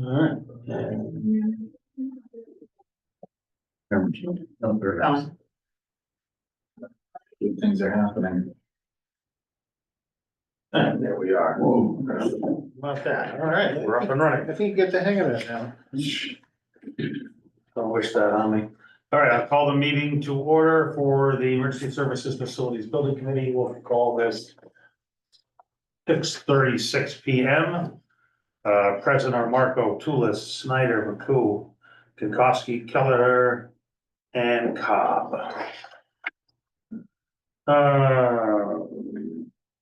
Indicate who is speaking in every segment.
Speaker 1: Alright.
Speaker 2: Good things are happening.
Speaker 1: And there we are.
Speaker 2: Whoa.
Speaker 1: About that, alright, we're up and running.
Speaker 3: I think you get the hang of it now.
Speaker 1: Don't wish that on me. Alright, I'll call the meeting to order for the Emergency Services Facilities Building Committee. We'll call this 6:36 PM. Present are Marco, Tulis, Snyder, McCoo, Konkowski, Keller, and Cobb.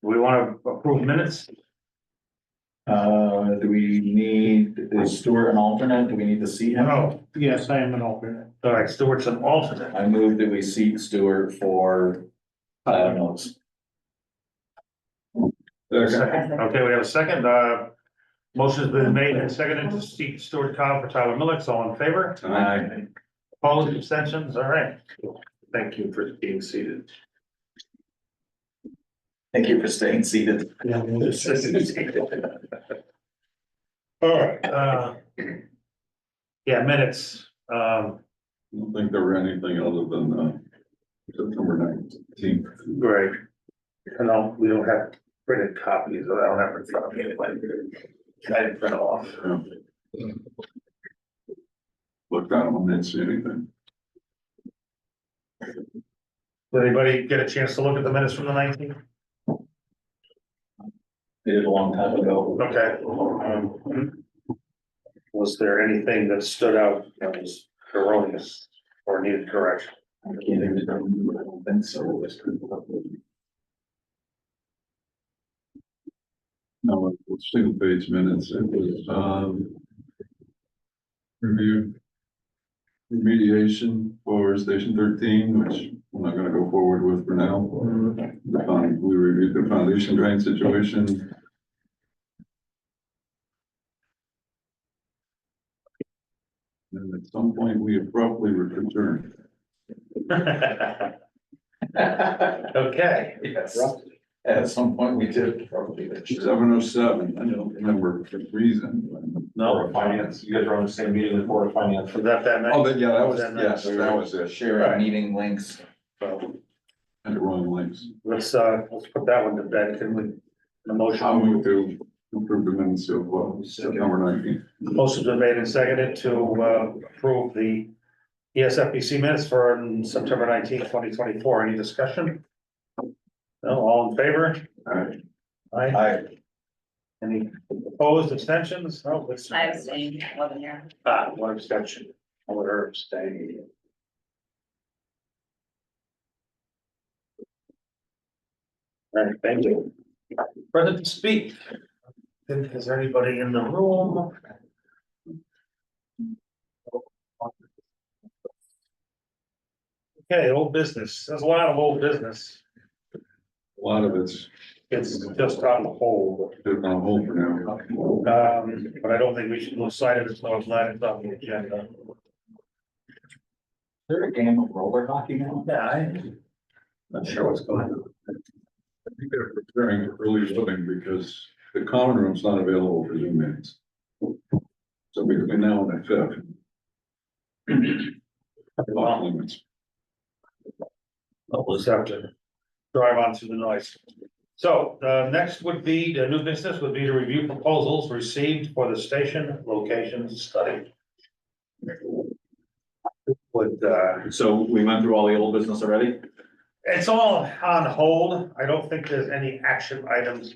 Speaker 1: We want to approve minutes?
Speaker 2: Do we need, is Stuart an alternate? Do we need to seat him?
Speaker 1: No.
Speaker 3: Yes, I am an alternate.
Speaker 1: All right, Stewart's an alternate.
Speaker 2: I move that we seat Stuart for Tyler Mills.
Speaker 1: Second. Okay, we have a second. Motion's been made and seconded to seat Stuart Cobb for Tyler Millix. All in favor?
Speaker 2: Aye.
Speaker 1: Opposed, abstentions? All right. Thank you for being seated.
Speaker 2: Thank you for staying seated.
Speaker 1: All right, yeah, minutes,
Speaker 4: I don't think there were anything other than, September 19th.
Speaker 1: great. And we don't have printed copies, I don't have it in front of me anyway. I didn't print it off.
Speaker 4: Looked at them, I didn't see anything.
Speaker 1: Did anybody get a chance to look at the minutes from the 19th?
Speaker 2: Did it a long time ago.
Speaker 1: Okay. Was there anything that stood out that was erroneous or needed correction?
Speaker 2: I can't even remember, I don't think so.
Speaker 4: No, it was single page minutes, it was, reviewed remediation for Station 13, which I'm not gonna go forward with for now. We reviewed the foundation drain situation. And at some point, we abruptly returned.
Speaker 1: Okay.
Speaker 2: Yes, at some point we did probably.
Speaker 4: 7:07, I don't remember the reason.
Speaker 1: No,
Speaker 5: Finance, you guys are on the same meeting with Board of Finance.
Speaker 1: was that night?
Speaker 4: Oh, but yeah, that was,
Speaker 1: That night.
Speaker 4: yes, that was it.
Speaker 2: Sharing meeting links.
Speaker 1: So,
Speaker 4: And the wrong links.
Speaker 1: let's put that one to bed, can we? The motion.
Speaker 4: I'll move to approve the minutes of September 19th.
Speaker 1: Motion's been made and seconded to approve the ESFBC minutes for September 19th, 2024. Any discussion? No, all in favor?
Speaker 4: Alright.
Speaker 1: Aye. Any opposed, abstentions? No, let's.
Speaker 6: I abstained, wasn't here.
Speaker 1: One abstention. I would abstain. All right, thank you. Present to speak. Is there anybody in the room? Okay, old business. There's a lot of old business.
Speaker 4: A lot of it's
Speaker 1: It's just on hold.
Speaker 4: put on hold for now.
Speaker 1: But I don't think we should lose sight of it, so I'm glad it's on the agenda.
Speaker 2: Is there a game of roller hockey now?
Speaker 1: Yeah, I'm not sure what's going on.
Speaker 4: I think they're preparing for early voting because the common room's not available for Zoom meetings. So between now and the 5th. Off limits.
Speaker 1: We'll just have to drive on through the noise. So, next would be, the new business would be to review proposals received for the station location study. Would,
Speaker 5: So we went through all the old business already?
Speaker 1: it's all on hold. I don't think there's any action items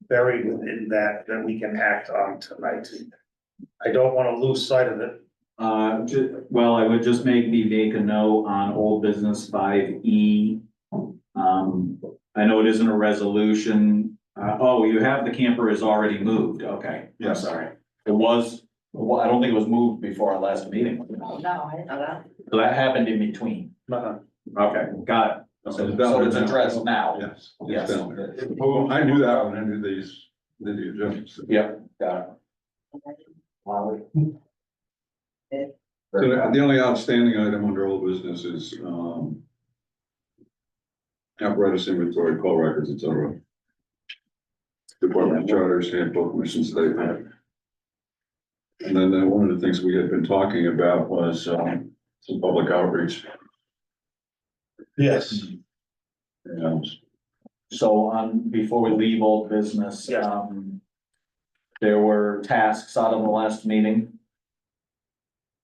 Speaker 1: buried within that we can act on tonight. I don't want to lose sight of it.
Speaker 5: Well, I would just make a note on old business 5E. I know it isn't a resolution. Oh, you have the camper is already moved. Okay, I'm
Speaker 4: Yes.
Speaker 5: sorry. It was, well, I don't think it was moved before our last meeting.
Speaker 6: Oh, no, I didn't know that.
Speaker 5: So that happened in between. Okay, got it.
Speaker 2: So it's addressed now.
Speaker 4: Yes. it's
Speaker 5: Yes.
Speaker 4: down there. Well, I knew that when I did the adjustments.
Speaker 5: Yep, got
Speaker 4: So the only outstanding item under old business is, apparatus inventory, call records, et cetera. Department charters, handbook, mission statement. And then one of the things we had been talking about was, some public outreach.
Speaker 1: Yes,
Speaker 4: And
Speaker 5: So before we leave old business,
Speaker 1: Yeah.
Speaker 5: there were tasks out of the last meeting.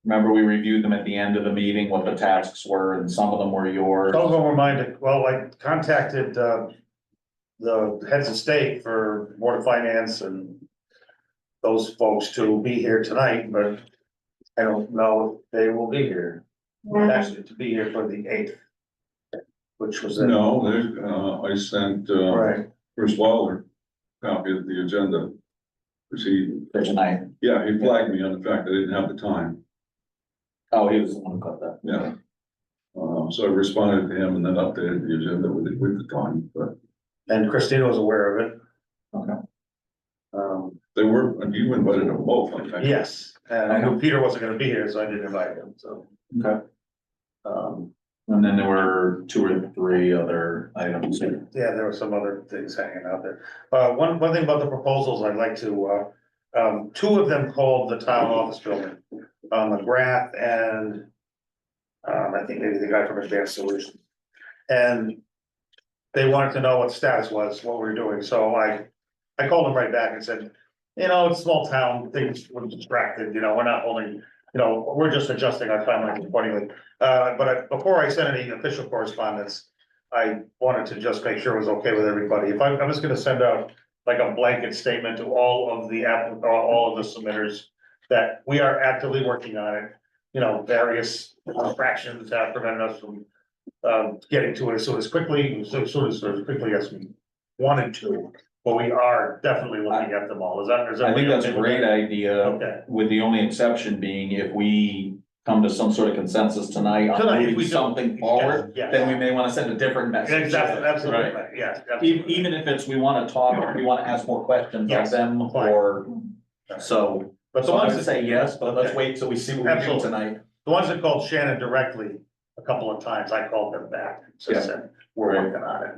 Speaker 5: Remember, we reviewed them at the end of the meeting, what the tasks were, and some of them were yours.
Speaker 1: some of them were mine, well, I contacted, the heads of state for Board of Finance and those folks to be here tonight, but I don't know if they will be here. Actually, to be here for the 8th, which was.
Speaker 4: no, I sent,
Speaker 1: Right,
Speaker 4: Bruce Waller a copy of the agenda. Cause
Speaker 5: For tonight.
Speaker 4: he flagged me on the fact that I didn't have the time,
Speaker 5: Oh, he was the one who got that.
Speaker 4: yeah. So I responded to him and then updated the agenda with the time, but
Speaker 1: and Christina was aware of it.
Speaker 5: Okay.
Speaker 4: they were, you invited them both, I think.
Speaker 1: Yes, and I knew Peter wasn't gonna be here, so I didn't invite him, so.
Speaker 5: Okay.
Speaker 1: Um,
Speaker 5: And then there were 2 or 3 other items.
Speaker 1: yeah, there were some other things hanging out there. One thing about the proposals, I'd like to, 2 of them called the town office building, McGrath and I think maybe the guy from Advanced Solutions. And they wanted to know what the status was, what we were doing, so I called them right back and said, you know, it's a small town, things were distracted, you know, we're not holding, you know, we're just adjusting our timeline accordingly. Before I sent any official correspondence, I wanted to just make sure it was okay with everybody. If I'm just gonna send out like a blanket statement to all of the all of the submitters that we are actively working on it. You know, various fractions have prevented us from getting to it as quickly as we wanted to. But we are definitely looking at them all. Is that?
Speaker 5: I think that's a great idea,
Speaker 1: Okay.
Speaker 5: with the only exception being if we come to some sort of consensus tonight on
Speaker 1: Tonight, if
Speaker 5: moving
Speaker 1: we do-
Speaker 5: something forward,
Speaker 1: Yes.
Speaker 5: then we may wanna send a different message.
Speaker 1: Exactly, absolutely,
Speaker 5: Right.
Speaker 1: right, yes. absolutely.
Speaker 5: Even if it's, we wanna talk, or we wanna ask more questions of
Speaker 1: Yes,
Speaker 5: them,
Speaker 1: fine.
Speaker 5: or, so.
Speaker 1: But the
Speaker 5: So I
Speaker 1: ones
Speaker 5: would
Speaker 1: that,
Speaker 5: say yes, but let's
Speaker 1: Okay.
Speaker 5: wait till we see what we do
Speaker 1: Absolutely.
Speaker 5: tonight.
Speaker 1: the ones that called Shannon directly a couple of times, I called them back. So
Speaker 5: Yeah.
Speaker 1: said, we're working on it,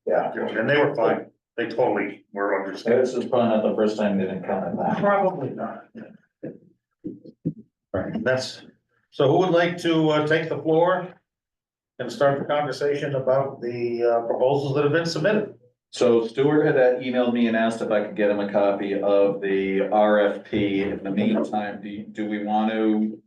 Speaker 5: Yeah.
Speaker 1: and they were fine. They totally were understanding.
Speaker 5: This is probably not the first time they didn't comment back.
Speaker 1: Probably not. Right, so who would like to take the floor and start the conversation about the proposals that have been submitted?
Speaker 5: So Stuart had emailed me and asked if I could get him a copy of the RFP. In the meantime, do we want to?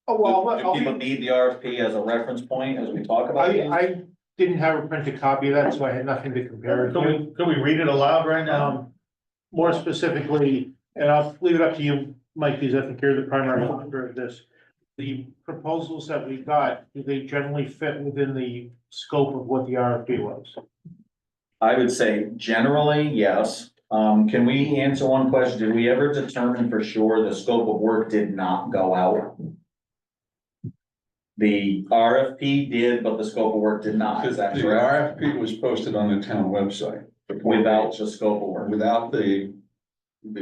Speaker 5: Do people need the RFP as a reference point as we talk about it?
Speaker 3: I didn't have a printed copy of that, so I had nothing to compare it to.
Speaker 1: Could we read it aloud right now?
Speaker 3: More specifically, and I'll leave it up to you, Mike, because I think you're the primary author of this. The proposals that we got, do they generally fit within the scope of what the RFP was?
Speaker 5: I would say generally, yes. Can we answer one question? Did we ever determine for sure the scope of work did not go out? The RFP did, but the scope of work did not. Is that
Speaker 4: The
Speaker 5: correct?
Speaker 4: RFP was posted on the town website.
Speaker 5: Without the scope of work,
Speaker 4: Without the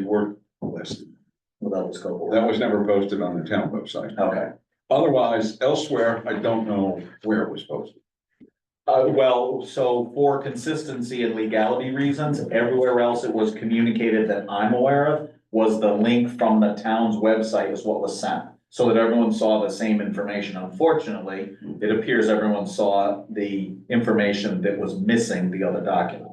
Speaker 4: work list.
Speaker 5: without the scope of work.
Speaker 4: That was never posted on the town website.
Speaker 5: Okay.
Speaker 4: Otherwise, elsewhere, I don't know where it was posted.
Speaker 5: Well, so for consistency and legality reasons, everywhere else it was communicated that I'm aware of was the link from the town's website is what was sent. So that everyone saw the same information. Unfortunately, it appears everyone saw the information that was missing the other document.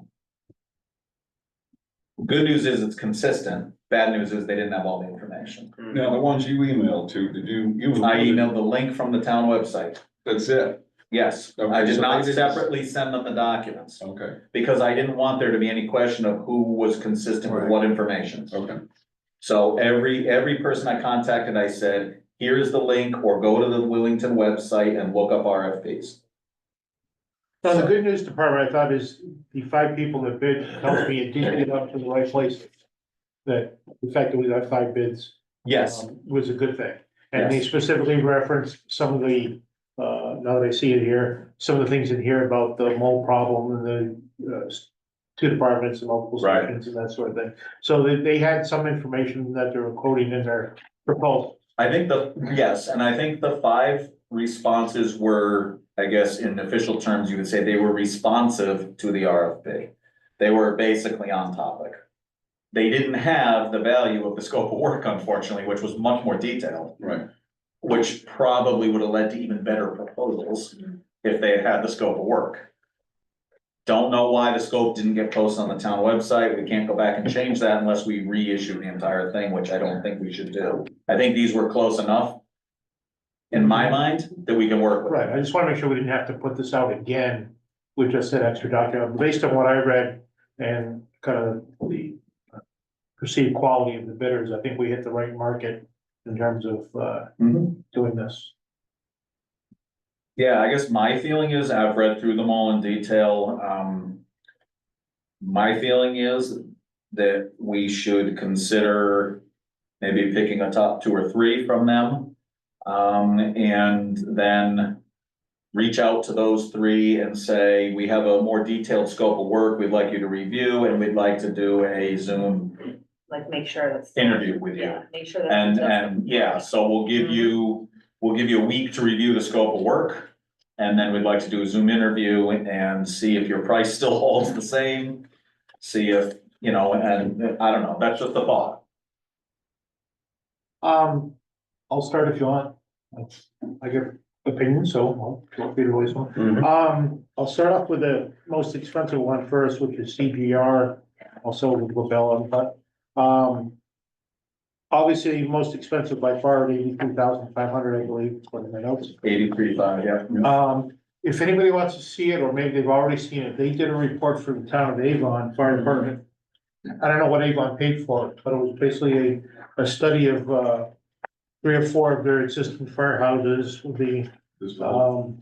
Speaker 5: Good news is it's consistent. Bad news is they didn't have all the information.
Speaker 4: Now, the ones you emailed to, did you?
Speaker 5: I emailed the link from the town website.
Speaker 4: That's it.
Speaker 5: Yes, I
Speaker 4: Okay,
Speaker 5: did
Speaker 4: so
Speaker 5: not
Speaker 4: they didn't-
Speaker 5: separately send them the documents.
Speaker 4: Okay,
Speaker 5: Because I didn't want there to be any question of who was consistent with
Speaker 1: Right.
Speaker 5: what information.
Speaker 4: okay.
Speaker 5: So every person I contacted, I said, here's the link, or go to the Willington website and look up RFPs.
Speaker 3: So the good news department, I thought, is the 5 people that bid tells me it did get up to the right places. That the fact that we got 5 bids.
Speaker 5: Yes,
Speaker 3: Was a good thing. And they
Speaker 5: Yes.
Speaker 3: specifically referenced some of the, now that I see it here, some of the things in here about the mole problem and the, 2 departments and multiple
Speaker 5: Right.
Speaker 3: sections and that sort of thing. So they had some information that they were quoting in their proposal.
Speaker 5: I think yes, and I think the 5 responses were, I guess, in official terms, you would say they were responsive to the RFP. They were basically on topic. they didn't have the value of the scope of work, unfortunately, which was much more detailed,
Speaker 4: Right,
Speaker 5: which probably would have led to even better proposals if they had had the scope of work. Don't know why the scope didn't get posted on the town website. We can't go back and change that unless we reissue the entire thing, which I don't think we should do. I think these were close enough, in my mind, that we can work with.
Speaker 3: Right, I just wanna make sure we didn't have to put this out again with just that extra document, based on what I read and kind of the perceived quality of the bidders, I think we hit the right market in terms of,
Speaker 5: Mhm.
Speaker 3: doing this.
Speaker 5: Yeah, I guess my feeling is, I've read through them all in detail, my feeling is that we should consider maybe picking a top 2 or 3 from them. And then reach out to those 3 and say, we have a more detailed scope of work we'd like you to review, and we'd like to do a Zoom
Speaker 6: Like, make sure that's.
Speaker 5: interview with you.
Speaker 6: Yeah, make sure that.
Speaker 5: And yeah, so we'll give you a week to review the scope of work. And then we'd like to do a Zoom interview and see if your price still holds the same. See if, you know, and I don't know, that's just a thought.
Speaker 3: I'll start if you want. I give opinions, so I'll feel free to voice one.
Speaker 1: Mhm.
Speaker 3: I'll start off with the most expensive one first, which is CGR, also with LaBella, but, obviously, most expensive by far, 83,500, I believe, according to my notes.
Speaker 5: 83.5, yeah.
Speaker 3: If anybody wants to see it, or maybe they've already seen it, they did a report for the town of Avon Fire Department. I don't know what Avon paid for it, but it was basically a study of, 3 or 4 of their existing firehouses with the,
Speaker 4: this,
Speaker 3: no.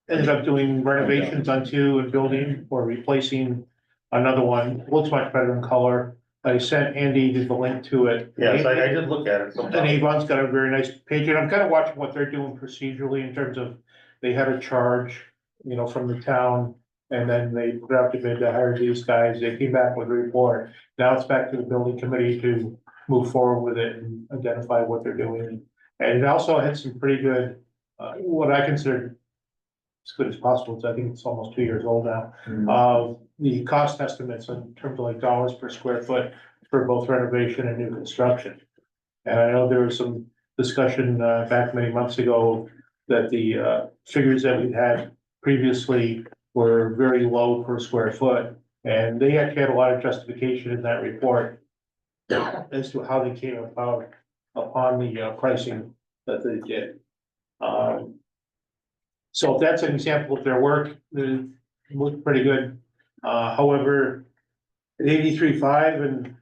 Speaker 3: Ended up doing renovations on 2 and building or replacing another one, looks much better in color. I sent Andy the link to it.
Speaker 1: Yes, I did look at it.
Speaker 3: And Avon's got a very nice page, and I'm kind of watching what they're doing procedurally in terms of, they had a charge, you know, from the town. And then they put out the bid to hire these guys, they came back with a report, now it's back to the building committee to move forward with it and identify what they're doing. And it also had some pretty good, what I consider as good as possible, so I think it's almost 2 years old now. The cost estimates in terms of like dollars per square foot for both renovation and new construction. And I know there was some discussion back many months ago that the figures that we'd had previously were very low per square foot. And they actually had a lot of justification in that report as to how they came about upon the pricing that they did. So if that's an example of their work, it looked pretty good. However, at 83.5 and,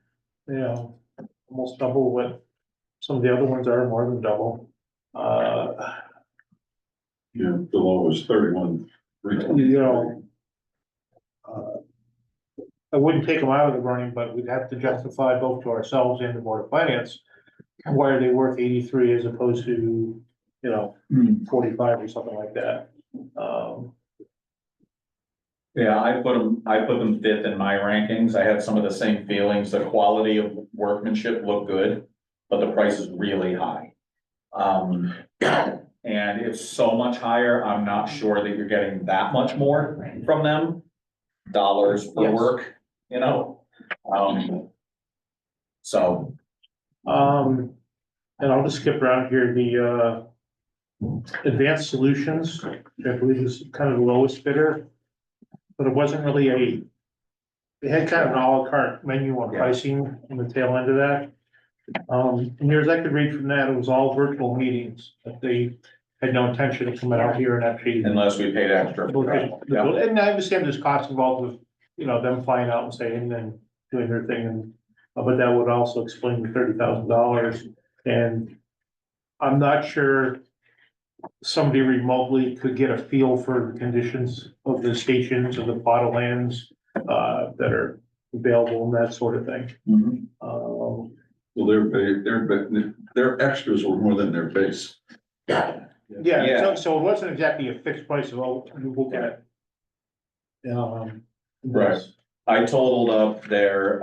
Speaker 3: you know, almost double what some of the other ones are, more than double.
Speaker 4: yeah, the low was 31.
Speaker 3: You know, I wouldn't take them out of the running, but we'd have to justify both to ourselves and the Board of Finance. Why are they worth 83 as opposed to, you know, 45 or something like that?
Speaker 5: Yeah, I put them 5th in my rankings. I had some of the same feelings. The quality of workmanship looked good, but the price is really high. And it's so much higher, I'm not sure that you're getting that much more from them. Dollars per
Speaker 3: Yes.
Speaker 5: work, you know? So,
Speaker 3: And I'll just skip around here, the Advanced Solutions, I believe is kind of the lowest bidder. But it wasn't really they had kind of an à la carte menu on
Speaker 5: Yeah.
Speaker 3: pricing on the tail end of that. And here's, I could read from that, it was all virtual meetings, that they had no intention of coming out here and actually.
Speaker 5: unless we paid extra. Yeah.
Speaker 3: And I understand there's costs involved with, you know, them flying out and staying and doing their thing, and, but that would also explain the $30,000. And I'm not sure somebody remotely could get a feel for the conditions of the stations or the plot of lands that are available and that sort of thing.
Speaker 5: Mhm.
Speaker 4: Well, their extras were more than their base.
Speaker 3: Yeah,
Speaker 5: Yeah.
Speaker 3: so it wasn't exactly a fixed price of all, you look at.
Speaker 5: Right. I totaled up their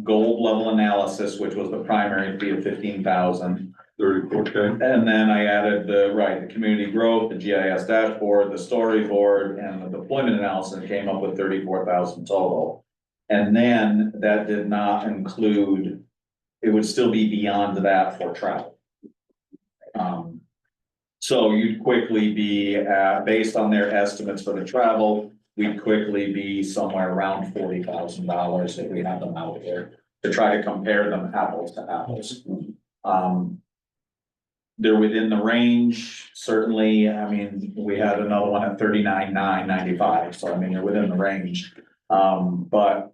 Speaker 5: gold level analysis, which was the primary fee of 15,000.
Speaker 4: 34K.
Speaker 5: And then I added the community growth, the GIS dashboard, the storyboard, and the deployment analysis, and came up with 34,000 total. And then that did not include, it would still be beyond that for travel. So you'd quickly be, based on their estimates for the travel, we'd quickly be somewhere around $40,000 if we have them out here to try to compare them apples to apples. They're within the range, certainly. I mean, we had another one at 39,995, so I mean, they're within the range. But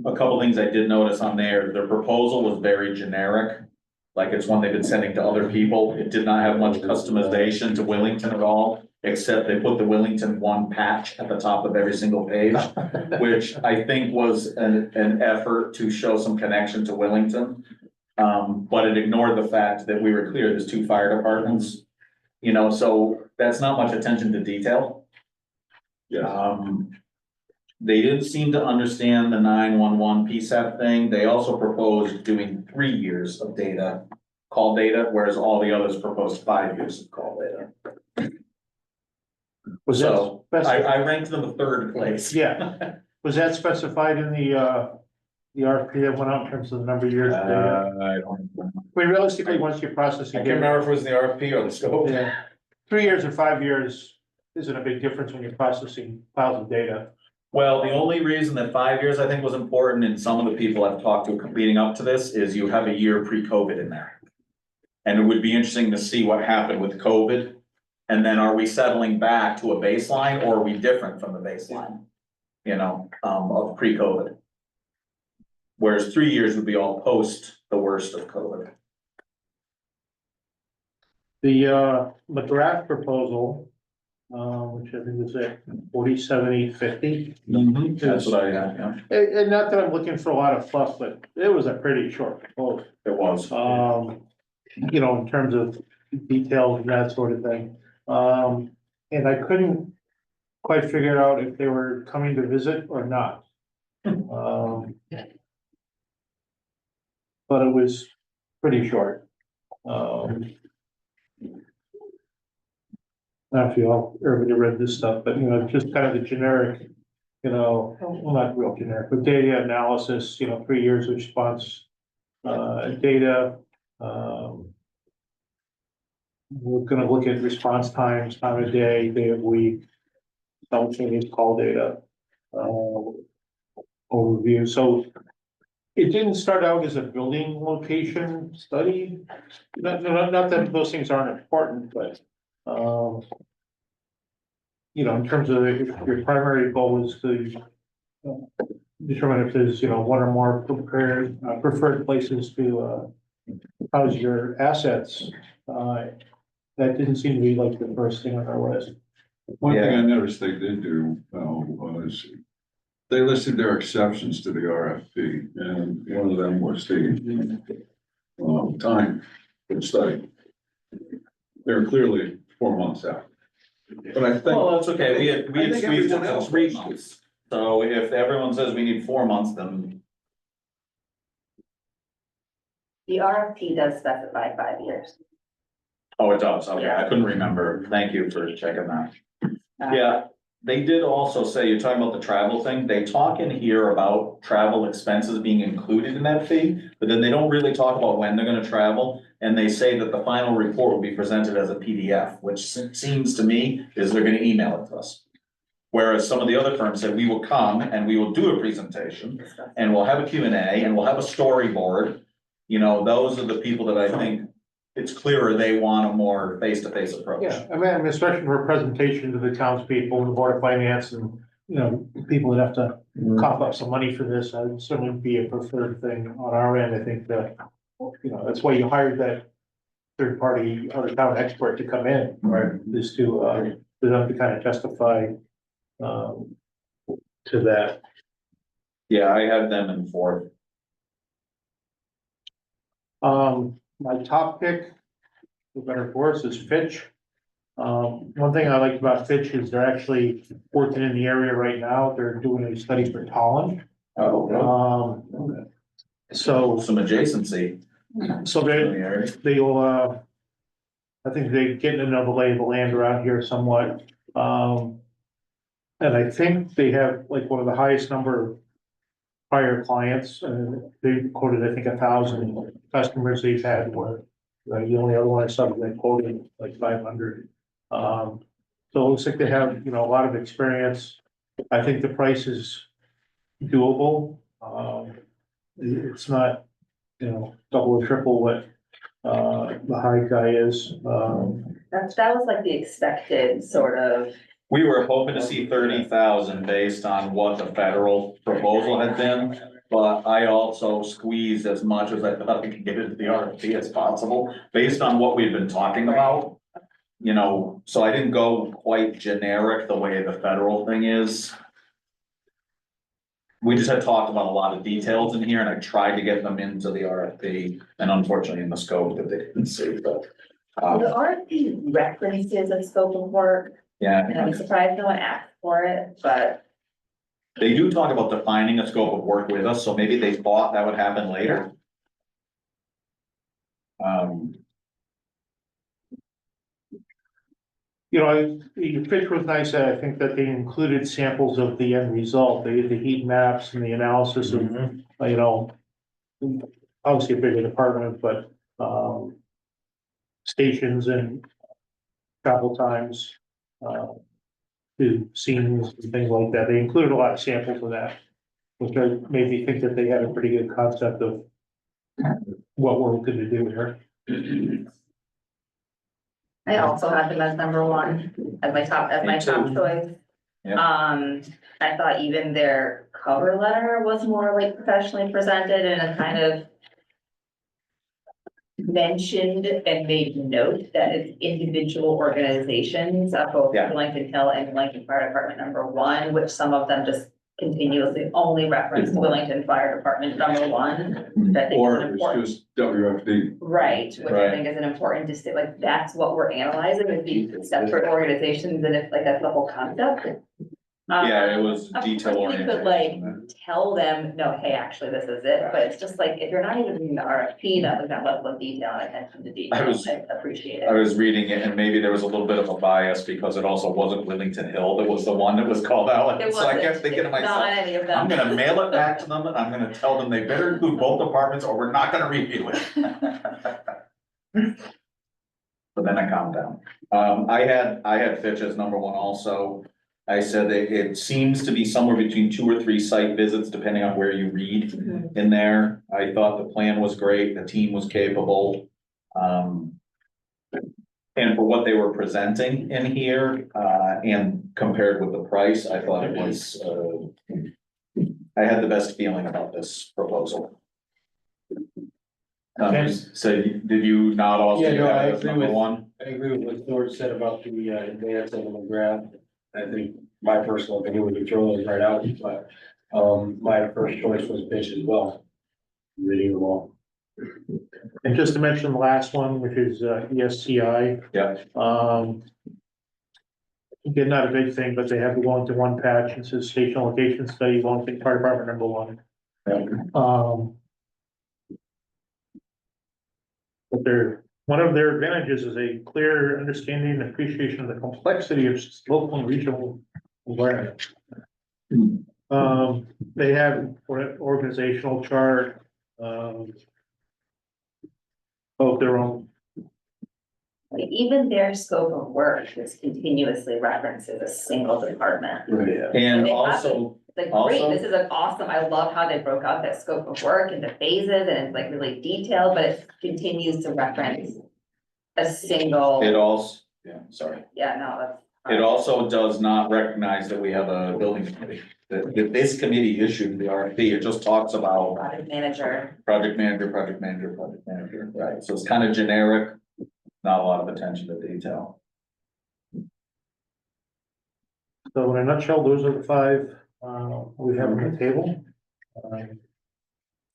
Speaker 5: a couple things I did notice on there, their proposal was very generic. Like it's one they've been sending to other people. It did not have much customization to Wellington at all, except they put the Wellington one patch at the top of every single page, which I think was an effort to show some connection to Wellington. But it ignored the fact that we were clear, there's 2 fire departments. You know, so that's not much attention to detail.
Speaker 4: Yeah,
Speaker 5: They didn't seem to understand the 911 PSAP thing. They also proposed doing 3 years of data, call data, whereas all the others proposed 5 years of call data.
Speaker 3: Was that
Speaker 5: So I
Speaker 3: specified?
Speaker 5: ranked them the 3rd place.
Speaker 3: Yeah, was that specified in the RFP that went out in terms of the number of years? of data?
Speaker 5: I don't.
Speaker 3: I mean, realistically, once you're processing.
Speaker 5: I can't remember if it was the RFP or the scope.
Speaker 3: Yeah, 3 years or 5 years isn't a big difference when you're processing piles of data.
Speaker 5: Well, the only reason that 5 years I think was important, and some of the people I've talked to leading up to this, is you have a year pre-COVID in there. And it would be interesting to see what happened with COVID. And then are we settling back to a baseline or are we different from the baseline? You know, of pre-COVID. Whereas 3 years would be all post the worst of COVID.
Speaker 3: The McGrath proposal, which I think was at 47,850.
Speaker 5: That's what I had, yeah,
Speaker 3: And not that I'm looking for a lot of fluff, but it was a pretty short proposal.
Speaker 5: it was.
Speaker 3: You know, in terms of details and that sort of thing. And I couldn't quite figure out if they were coming to visit or not. But it was pretty short. I don't know if you all, everybody read this stuff, but you know, just kind of the generic, you know, well, not real generic, but data analysis, you know, 3 years response, data. We're gonna look at response times, time of day, day of week, simultaneous call data, overview. So it didn't start out as a building location study. Not that those things aren't important, but, you know, in terms of if your primary goal is to determine if there's, you know, one or more preferred places to, house your assets, that didn't seem to be like the first thing on our list.
Speaker 4: one thing I noticed they did do, was they listed their exceptions to the RFP, and one of them was the time for the study. They're clearly 4 months out. But I think,
Speaker 5: Well, that's okay, we had
Speaker 4: I think
Speaker 5: squeezed it
Speaker 4: everyone
Speaker 5: to
Speaker 4: else
Speaker 5: 3
Speaker 4: was.
Speaker 5: months. So if everyone says we need 4 months, then
Speaker 6: The RFP does specify 5 years.
Speaker 5: oh, it does, okay, I couldn't remember, thank you for checking that.
Speaker 6: Uh,
Speaker 5: Yeah, they did also say, you're talking about the travel thing, they talk in here about travel expenses being included in that fee, but then they don't really talk about when they're gonna travel, and they say that the final report will be presented as a PDF, which seems to me is they're gonna email it to us. Whereas some of the other firms said, we will come and we will do a presentation, and we'll have a Q&A, and we'll have a storyboard. You know, those are the people that I think it's clearer they want a more face-to-face approach.
Speaker 3: Yeah, I mean, especially for a presentation to the townspeople, the board of finance and, you know, people that have to cough up some money for this, I would certainly be a preferred thing on our end. I think that, you know, that's why you hired that third party, other town expert to come in, right? Is to, for them to kind of justify, to that.
Speaker 5: Yeah, I had them in 4th.
Speaker 3: My top pick, the better for us, is Fitch. One thing I like about Fitch is they're actually working in the area right now. They're doing a study for Tolland. So
Speaker 5: Some adjacency.
Speaker 3: they will, I think they're getting another lay of the land around here somewhat. And I think they have like one of the highest number of prior clients, they quoted, I think, 1,000 customers they've had where the only other one I saw that quoted like 500. So it looks like they have, a lot of experience. I think the price is doable. It's not, double or triple what, the high guy is.
Speaker 6: That was like the expected sort of,
Speaker 5: We were hoping to see 30,000 based on what the federal proposal had been. But I also squeezed as much as I thought I could get into the RFP as possible, based on what we've been talking about. So I didn't go quite generic the way the federal thing is. We just had talked about a lot of details in here and I tried to get them into the RFP and unfortunately in the scope that they didn't see, but.
Speaker 6: the RFP references a scope of work, and
Speaker 5: Yeah,
Speaker 6: I'm surprised no one asked for it, but
Speaker 5: they do talk about defining a scope of work with us, so maybe they thought that would happen later.
Speaker 3: The pitch was nice. I think that they included samples of the end result, the heat maps and the analysis of, obviously a bigger department, but, stations and travel times, to scenes and things like that. They included a lot of samples of that, which made me think that they had a pretty good concept of what we're looking to do here.
Speaker 6: I also had them as number one, as my top
Speaker 5: Me too.
Speaker 6: choice.
Speaker 5: Yeah.
Speaker 6: I thought even their cover letter was more like professionally presented and a kind of mentioned and made note that it's individual organizations of both
Speaker 5: Yeah.
Speaker 6: Wellington Hill and Wellington Fire Department number one, which some of them just continuously only reference Wellington Fire Department number one. Which I think
Speaker 4: Or
Speaker 6: is
Speaker 4: it
Speaker 6: an
Speaker 4: was
Speaker 6: important,
Speaker 4: just WFD.
Speaker 6: right, which I
Speaker 5: Right.
Speaker 6: think is an important like, that's what we're analyzing, is these separate organizations, and if like that's the whole concept.
Speaker 5: Yeah, it was
Speaker 6: Of course,
Speaker 5: detail
Speaker 6: we could like
Speaker 5: oriented.
Speaker 6: tell them, no, hey, actually, this is it, but it's just like, if you're not even reading the RFP, that was that level of detail and attention to detail, I appreciate
Speaker 5: I
Speaker 6: it.
Speaker 5: was reading it and maybe there was a little bit of a bias because it also wasn't Wellington Hill that was the one that was called out.
Speaker 6: It
Speaker 5: So I kept
Speaker 6: wasn't,
Speaker 5: thinking to
Speaker 6: it's not
Speaker 5: myself,
Speaker 6: any of
Speaker 5: I'm
Speaker 6: them.
Speaker 5: gonna mail it back to them and I'm gonna tell them they better include both departments or we're not gonna review it. But then I calmed down. I had Fitch as number one also. I said that it seems to be somewhere between 2 or 3 site visits, depending on where you read
Speaker 6: Mhm.
Speaker 5: in there. I thought the plan was great, the team was capable. And for what they were presenting in here, and compared with the price, I thought it was, I had the best feeling about this proposal. So did you not also
Speaker 2: Yeah, no,
Speaker 5: have
Speaker 2: I
Speaker 5: it as
Speaker 2: agree
Speaker 5: number
Speaker 2: with-
Speaker 5: one?
Speaker 2: I agree with what George said about the advance of the McGrath. I think my personal opinion would be throw those right out, but my first choice was Pitch as well. Reading them all.
Speaker 3: And just to mention the last one, which is ESCI.
Speaker 5: Yeah.
Speaker 3: Again, not a big thing, but they have the Wellington one patch, it says station location study, Wellington Fire Department number one. But one of their advantages is a clear understanding and appreciation of the complexity of local and regional environment. They have an organizational chart, of their own.
Speaker 6: Like, even their scope of work is continuously referenced as a single department.
Speaker 5: And
Speaker 6: They have
Speaker 5: also,
Speaker 6: Like, great,
Speaker 5: Also-
Speaker 6: this is like awesome, I love how they broke out that scope of work into phases, and it's like really detailed, but it continues to reference a single,
Speaker 5: it also, yeah, sorry.
Speaker 6: yeah, no, that's.
Speaker 5: It also does not recognize that we have a building committee. That this committee issued the RFP, it just talks about
Speaker 6: Project manager,
Speaker 5: project manager, project manager, project manager, right? So it's kind of generic, not a lot of attention to detail.
Speaker 3: So in a nutshell, those are the 5, we have on the table.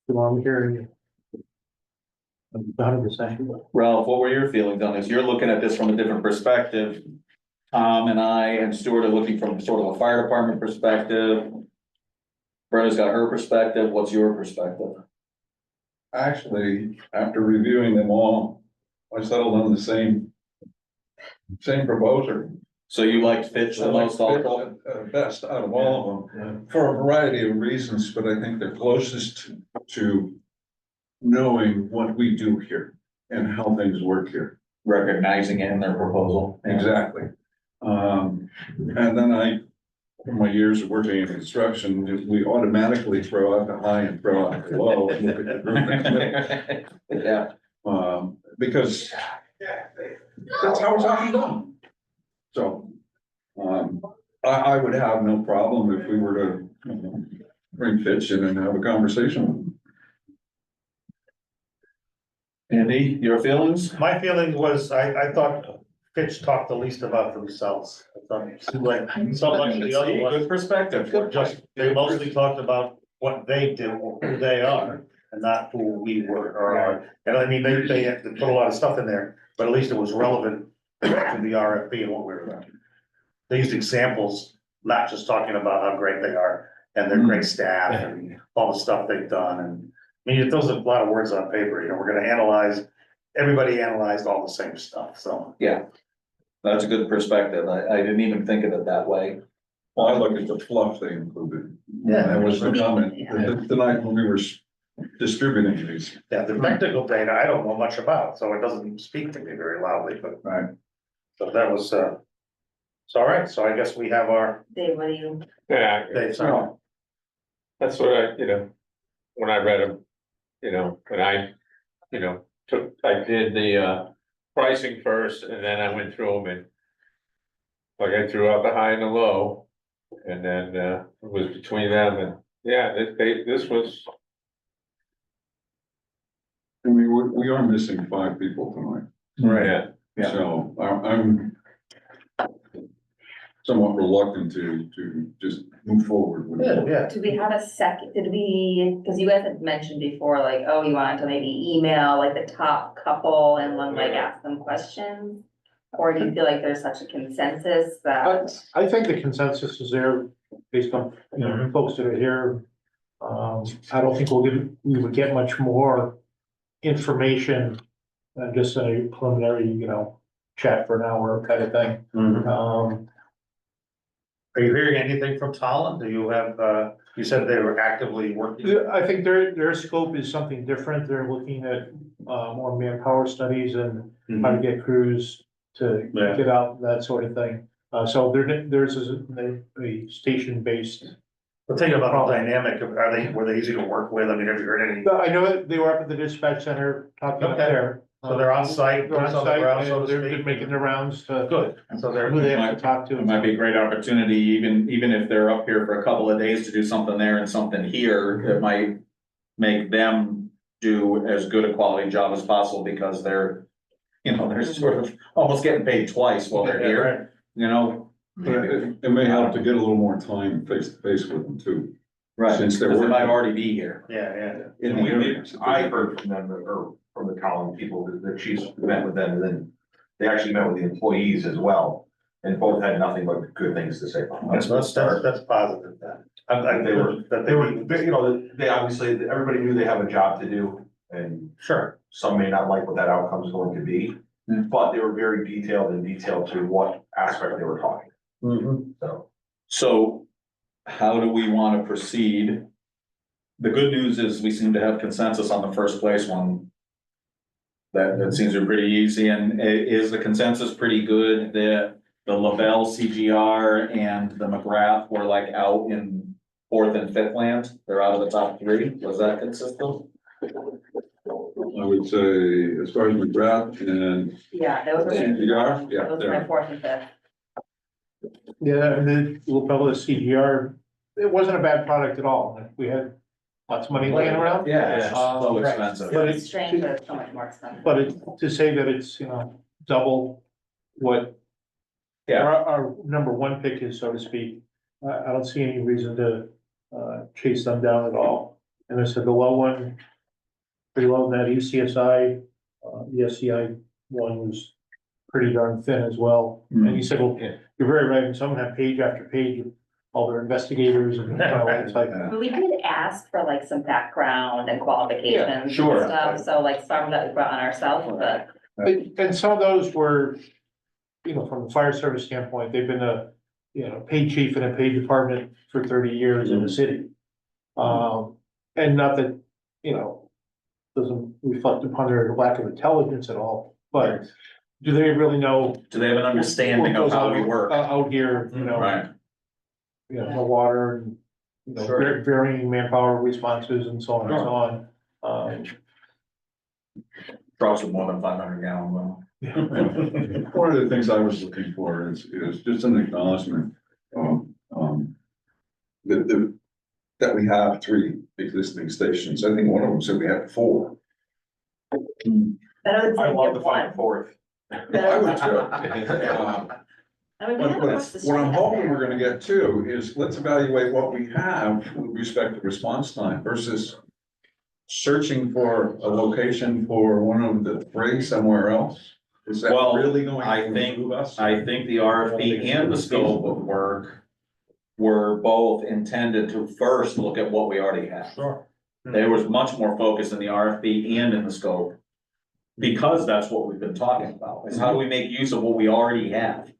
Speaker 3: So I'm hearing 100%.
Speaker 5: Ralph, what were your feelings on this? You're looking at this from a different perspective. Tom and I and Stuart are looking from sort of a fire department perspective. Brenda's got her perspective. What's your perspective?
Speaker 4: Actually, after reviewing them all, I settled on the same proposer.
Speaker 5: So you liked Fitch the most also?
Speaker 4: Best out of all of them, for a variety of reasons, but I think they're closest to knowing what we do here and how things work here.
Speaker 5: Recognizing it in their proposal.
Speaker 4: Exactly. And then from my years of working in construction, we automatically throw out the high and throw out the low. And look at the group.
Speaker 5: Yeah,
Speaker 4: Because that's how it's often done. So, I would have no problem if we were to bring Fitch in and have a conversation.
Speaker 5: Andy, your feelings?
Speaker 1: My feeling was, I thought Fitch talked the least about themselves. I thought it seemed like so much of the other
Speaker 5: Good
Speaker 1: ones
Speaker 5: perspective.
Speaker 1: were just, they mostly talked about what they do, who they are, and not who we were or are. And I mean, they put a lot of stuff in there, but at least it was relevant to the RFP and what we were about. They used examples, not just talking about how great they are and their great staff and all the stuff they've done. And I mean, those are a lot of words on paper, we're gonna analyze, everybody analyzed all the same stuff, so.
Speaker 5: Yeah, that's a good perspective. I didn't even think of it that way.
Speaker 4: Well, I look at the fluff they included.
Speaker 1: Yeah.
Speaker 4: That was the comment,
Speaker 6: Yeah.
Speaker 4: the night when we were distributing these.
Speaker 1: Yeah, the technical data, I don't know much about, so it doesn't speak to me very loudly, but.
Speaker 4: Right.
Speaker 1: So that was, it's all right, so I guess we have our,
Speaker 6: Dave, what do you?
Speaker 7: Yeah,
Speaker 1: Dave, sorry.
Speaker 7: that's what when I read them, when I, I did the pricing first and then I went through them and. Like I threw out the high and the low, and then it was between them and, yeah, this was,
Speaker 4: I mean, we are missing 5 people tonight.
Speaker 7: yeah.
Speaker 5: Yeah.
Speaker 4: So I'm somewhat reluctant to just move forward with
Speaker 1: Yeah,
Speaker 4: it.
Speaker 1: yeah.
Speaker 6: Do we have a second, because you guys had mentioned before, like, oh, you wanted to maybe email like the top couple and then like ask them questions? Or do you feel like there's such a consensus that,
Speaker 3: I think the consensus is there based on, folks that are here. I don't think we would get much more information than just a preliminary, chat for an hour kind of thing.
Speaker 1: Are you hearing anything from Talon? Do you have, you said they were actively working?
Speaker 3: I think their scope is something different. They're looking at, more manpower studies and how to get crews to
Speaker 1: Yeah.
Speaker 3: get out, that sort of thing. So there's a station-based.
Speaker 1: But thinking about the dynamic, were they easy to work with? I mean, have you heard any?
Speaker 3: But I know that they were up at the dispatch center talking up
Speaker 1: Okay.
Speaker 3: there.
Speaker 1: So they're on site,
Speaker 3: They're on
Speaker 1: boots on the
Speaker 3: site,
Speaker 1: ground, so
Speaker 3: and
Speaker 1: to
Speaker 3: they're
Speaker 1: speak?
Speaker 3: making their rounds to
Speaker 1: Good, so they're.
Speaker 3: who they have to talk to.
Speaker 5: It might be a great opportunity, even if they're up here for a couple of days to do something there and something here, it might make them do as good a quality job as possible because they're sort of almost getting paid twice while they're here,
Speaker 4: It may help to get a little more time face to face with them too.
Speaker 5: Right,
Speaker 4: Since they're
Speaker 5: because they might
Speaker 4: working.
Speaker 5: already be here.
Speaker 1: Yeah, yeah.
Speaker 4: In the area.
Speaker 8: I heard from them, or from the Collin people, that the chiefs met with them, and then they actually met with the employees as well. And both had nothing but good things to say about them.
Speaker 1: That's positive then.
Speaker 8: They were,
Speaker 1: That
Speaker 8: they were, they obviously, everybody knew they have a job to do, and
Speaker 1: Sure,
Speaker 8: some may not like what that outcome is going to be. But they were very detailed to what aspect they were talking, so.
Speaker 5: So how do we want to proceed? The good news is we seem to have consensus on the first place one. That seems to be pretty easy, and is the consensus pretty good that the Lavelle CGR and the McGrath were like out in 4th and 5th land? They're out of the top 3, was that consistent?
Speaker 4: I would say, as far as McGrath and
Speaker 6: yeah, those were,
Speaker 4: CGR, yeah,
Speaker 6: those were
Speaker 4: they're-
Speaker 6: my 4th and 5th.
Speaker 3: Yeah, and the little fellow CGR, it wasn't a bad product at all. We had lots of money laying around.
Speaker 5: Yeah, it's just so
Speaker 3: Right.
Speaker 5: expensive.
Speaker 3: But
Speaker 6: It's strange that it's so much more expensive.
Speaker 3: But to say that it's, double what
Speaker 5: Yeah.
Speaker 3: our number one pick is, so to speak, I don't see any reason to, chase them down at all. And I said the low one, pretty low in that ECSI, the SCI one was pretty darn thin as well. And he said, well, you're very right, and some have page after page of all their investigators and, it's like,
Speaker 6: But we did ask for like some background and qualifications
Speaker 5: sure.
Speaker 6: and stuff, so like some that we brought on ourselves, but
Speaker 3: and some of those were you know, from the fire service standpoint, they've been a, you know, paid chief in a paid department for 30 years in the city. And not that, you know, doesn't reflect upon their lack of intelligence at all, but do they really know?
Speaker 5: Do they have an understanding
Speaker 3: what
Speaker 5: of
Speaker 3: goes
Speaker 5: how
Speaker 3: on
Speaker 5: we work?
Speaker 3: Out here, you know,
Speaker 5: Right,
Speaker 3: you know, the water and, you know,
Speaker 2: Sure.
Speaker 3: varying manpower responses and so on and so on.
Speaker 5: trucks with more than 500 gallon well.
Speaker 4: One of the things I was looking for is just an acknowledgement of, that we have 3 existing stations. I think one of them said we had 4.
Speaker 6: Better than
Speaker 8: I
Speaker 6: saying
Speaker 8: love
Speaker 6: you
Speaker 8: the
Speaker 6: have
Speaker 8: final
Speaker 6: one.
Speaker 8: fourth.
Speaker 4: I would too.
Speaker 6: I mean, we
Speaker 4: But
Speaker 6: have across the
Speaker 4: what I'm
Speaker 6: street.
Speaker 4: hoping we're gonna get to is, let's evaluate what we have with respect to response time versus searching for a location for one of the 3 somewhere else. Is that
Speaker 5: Well,
Speaker 4: really going
Speaker 5: I
Speaker 4: to
Speaker 5: think-
Speaker 4: improve us?
Speaker 5: I think the RFP and the scope of work were both intended to first look at what we already have.
Speaker 1: Sure.
Speaker 5: There was much more focus in the RFP and in the scope. Because that's what we've been talking about, is how do we make use of what we already have?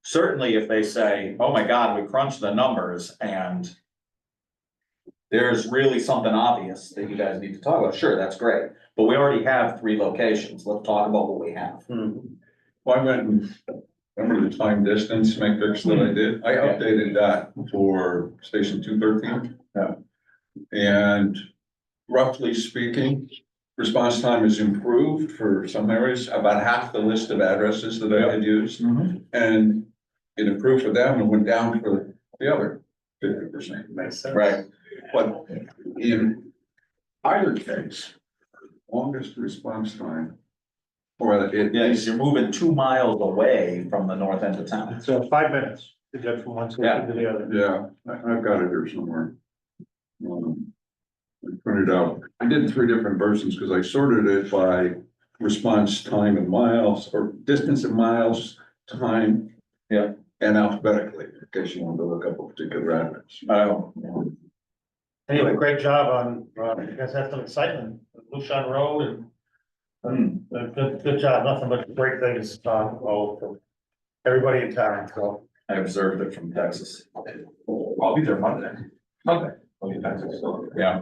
Speaker 5: Certainly if they say, oh my God, we crunched the numbers and there's really something obvious that you guys need to talk about, sure, that's great. But we already have 3 locations, let's talk about what we have.
Speaker 4: Well, I went and, remember the time distance matrix that I did? I updated that for station 213.
Speaker 5: Yeah.
Speaker 4: And roughly speaking, response time is improved for some areas, about half the list of addresses that I had used. And it improved for them and went down for the other 50%.
Speaker 1: Makes sense.
Speaker 5: Right.
Speaker 4: But in either case, longest response time, or it
Speaker 5: Yeah,
Speaker 4: is,
Speaker 5: you're moving 2 miles away from the north end of town.
Speaker 3: It's 5 minutes to get from one station to the other.
Speaker 4: yeah, I've got it here somewhere. I printed out, I did 3 different versions because I sorted it by response time in miles, or distance in miles, time.
Speaker 5: Yeah.
Speaker 4: And alphabetically, in case you wanted to look up a particular address.
Speaker 1: Anyway, great job on, you guys had some excitement, Lucian Road and good job, nothing but great things, for everybody in town, so.
Speaker 5: I observed it from Texas.
Speaker 8: I'll be there Monday. Monday. I'll be back, so,
Speaker 5: Yeah.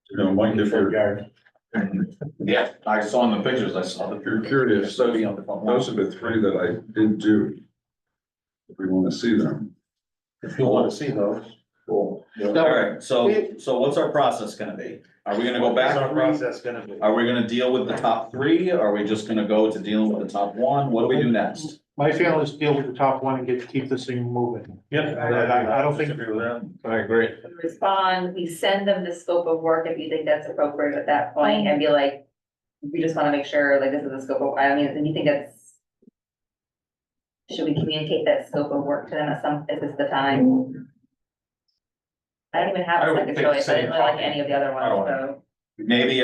Speaker 4: You know, Mike, if you're,
Speaker 5: Yeah, I saw in the pictures, I saw
Speaker 4: if you're curious, those are the 3 that I did do. If we want to see them.
Speaker 1: If you want to see those.
Speaker 5: All right, so what's our process gonna be? Are we gonna go
Speaker 1: What's
Speaker 5: back
Speaker 1: our
Speaker 5: 3?
Speaker 1: process gonna be?
Speaker 5: Are we gonna deal with the top 3? Are we just gonna go to dealing with the top 1? What do we do next?
Speaker 3: My feeling is deal with the top one and keep this thing moving.
Speaker 1: Yep.
Speaker 3: I don't think-
Speaker 1: Disagree with that.
Speaker 7: I agree.
Speaker 6: We respond, we send them the scope of work if you think that's appropriate at that point and be like, we just wanna make sure, like, this is the scope of, I mean, do you think that's. Should we communicate that scope of work to them at some, is this the time? I don't even have
Speaker 7: I
Speaker 6: a
Speaker 7: would
Speaker 6: second
Speaker 7: think
Speaker 6: choice, I
Speaker 7: same
Speaker 6: didn't really like
Speaker 7: copy.
Speaker 6: any of the other
Speaker 7: I don't
Speaker 6: ones,
Speaker 7: want
Speaker 6: so.
Speaker 5: Maybe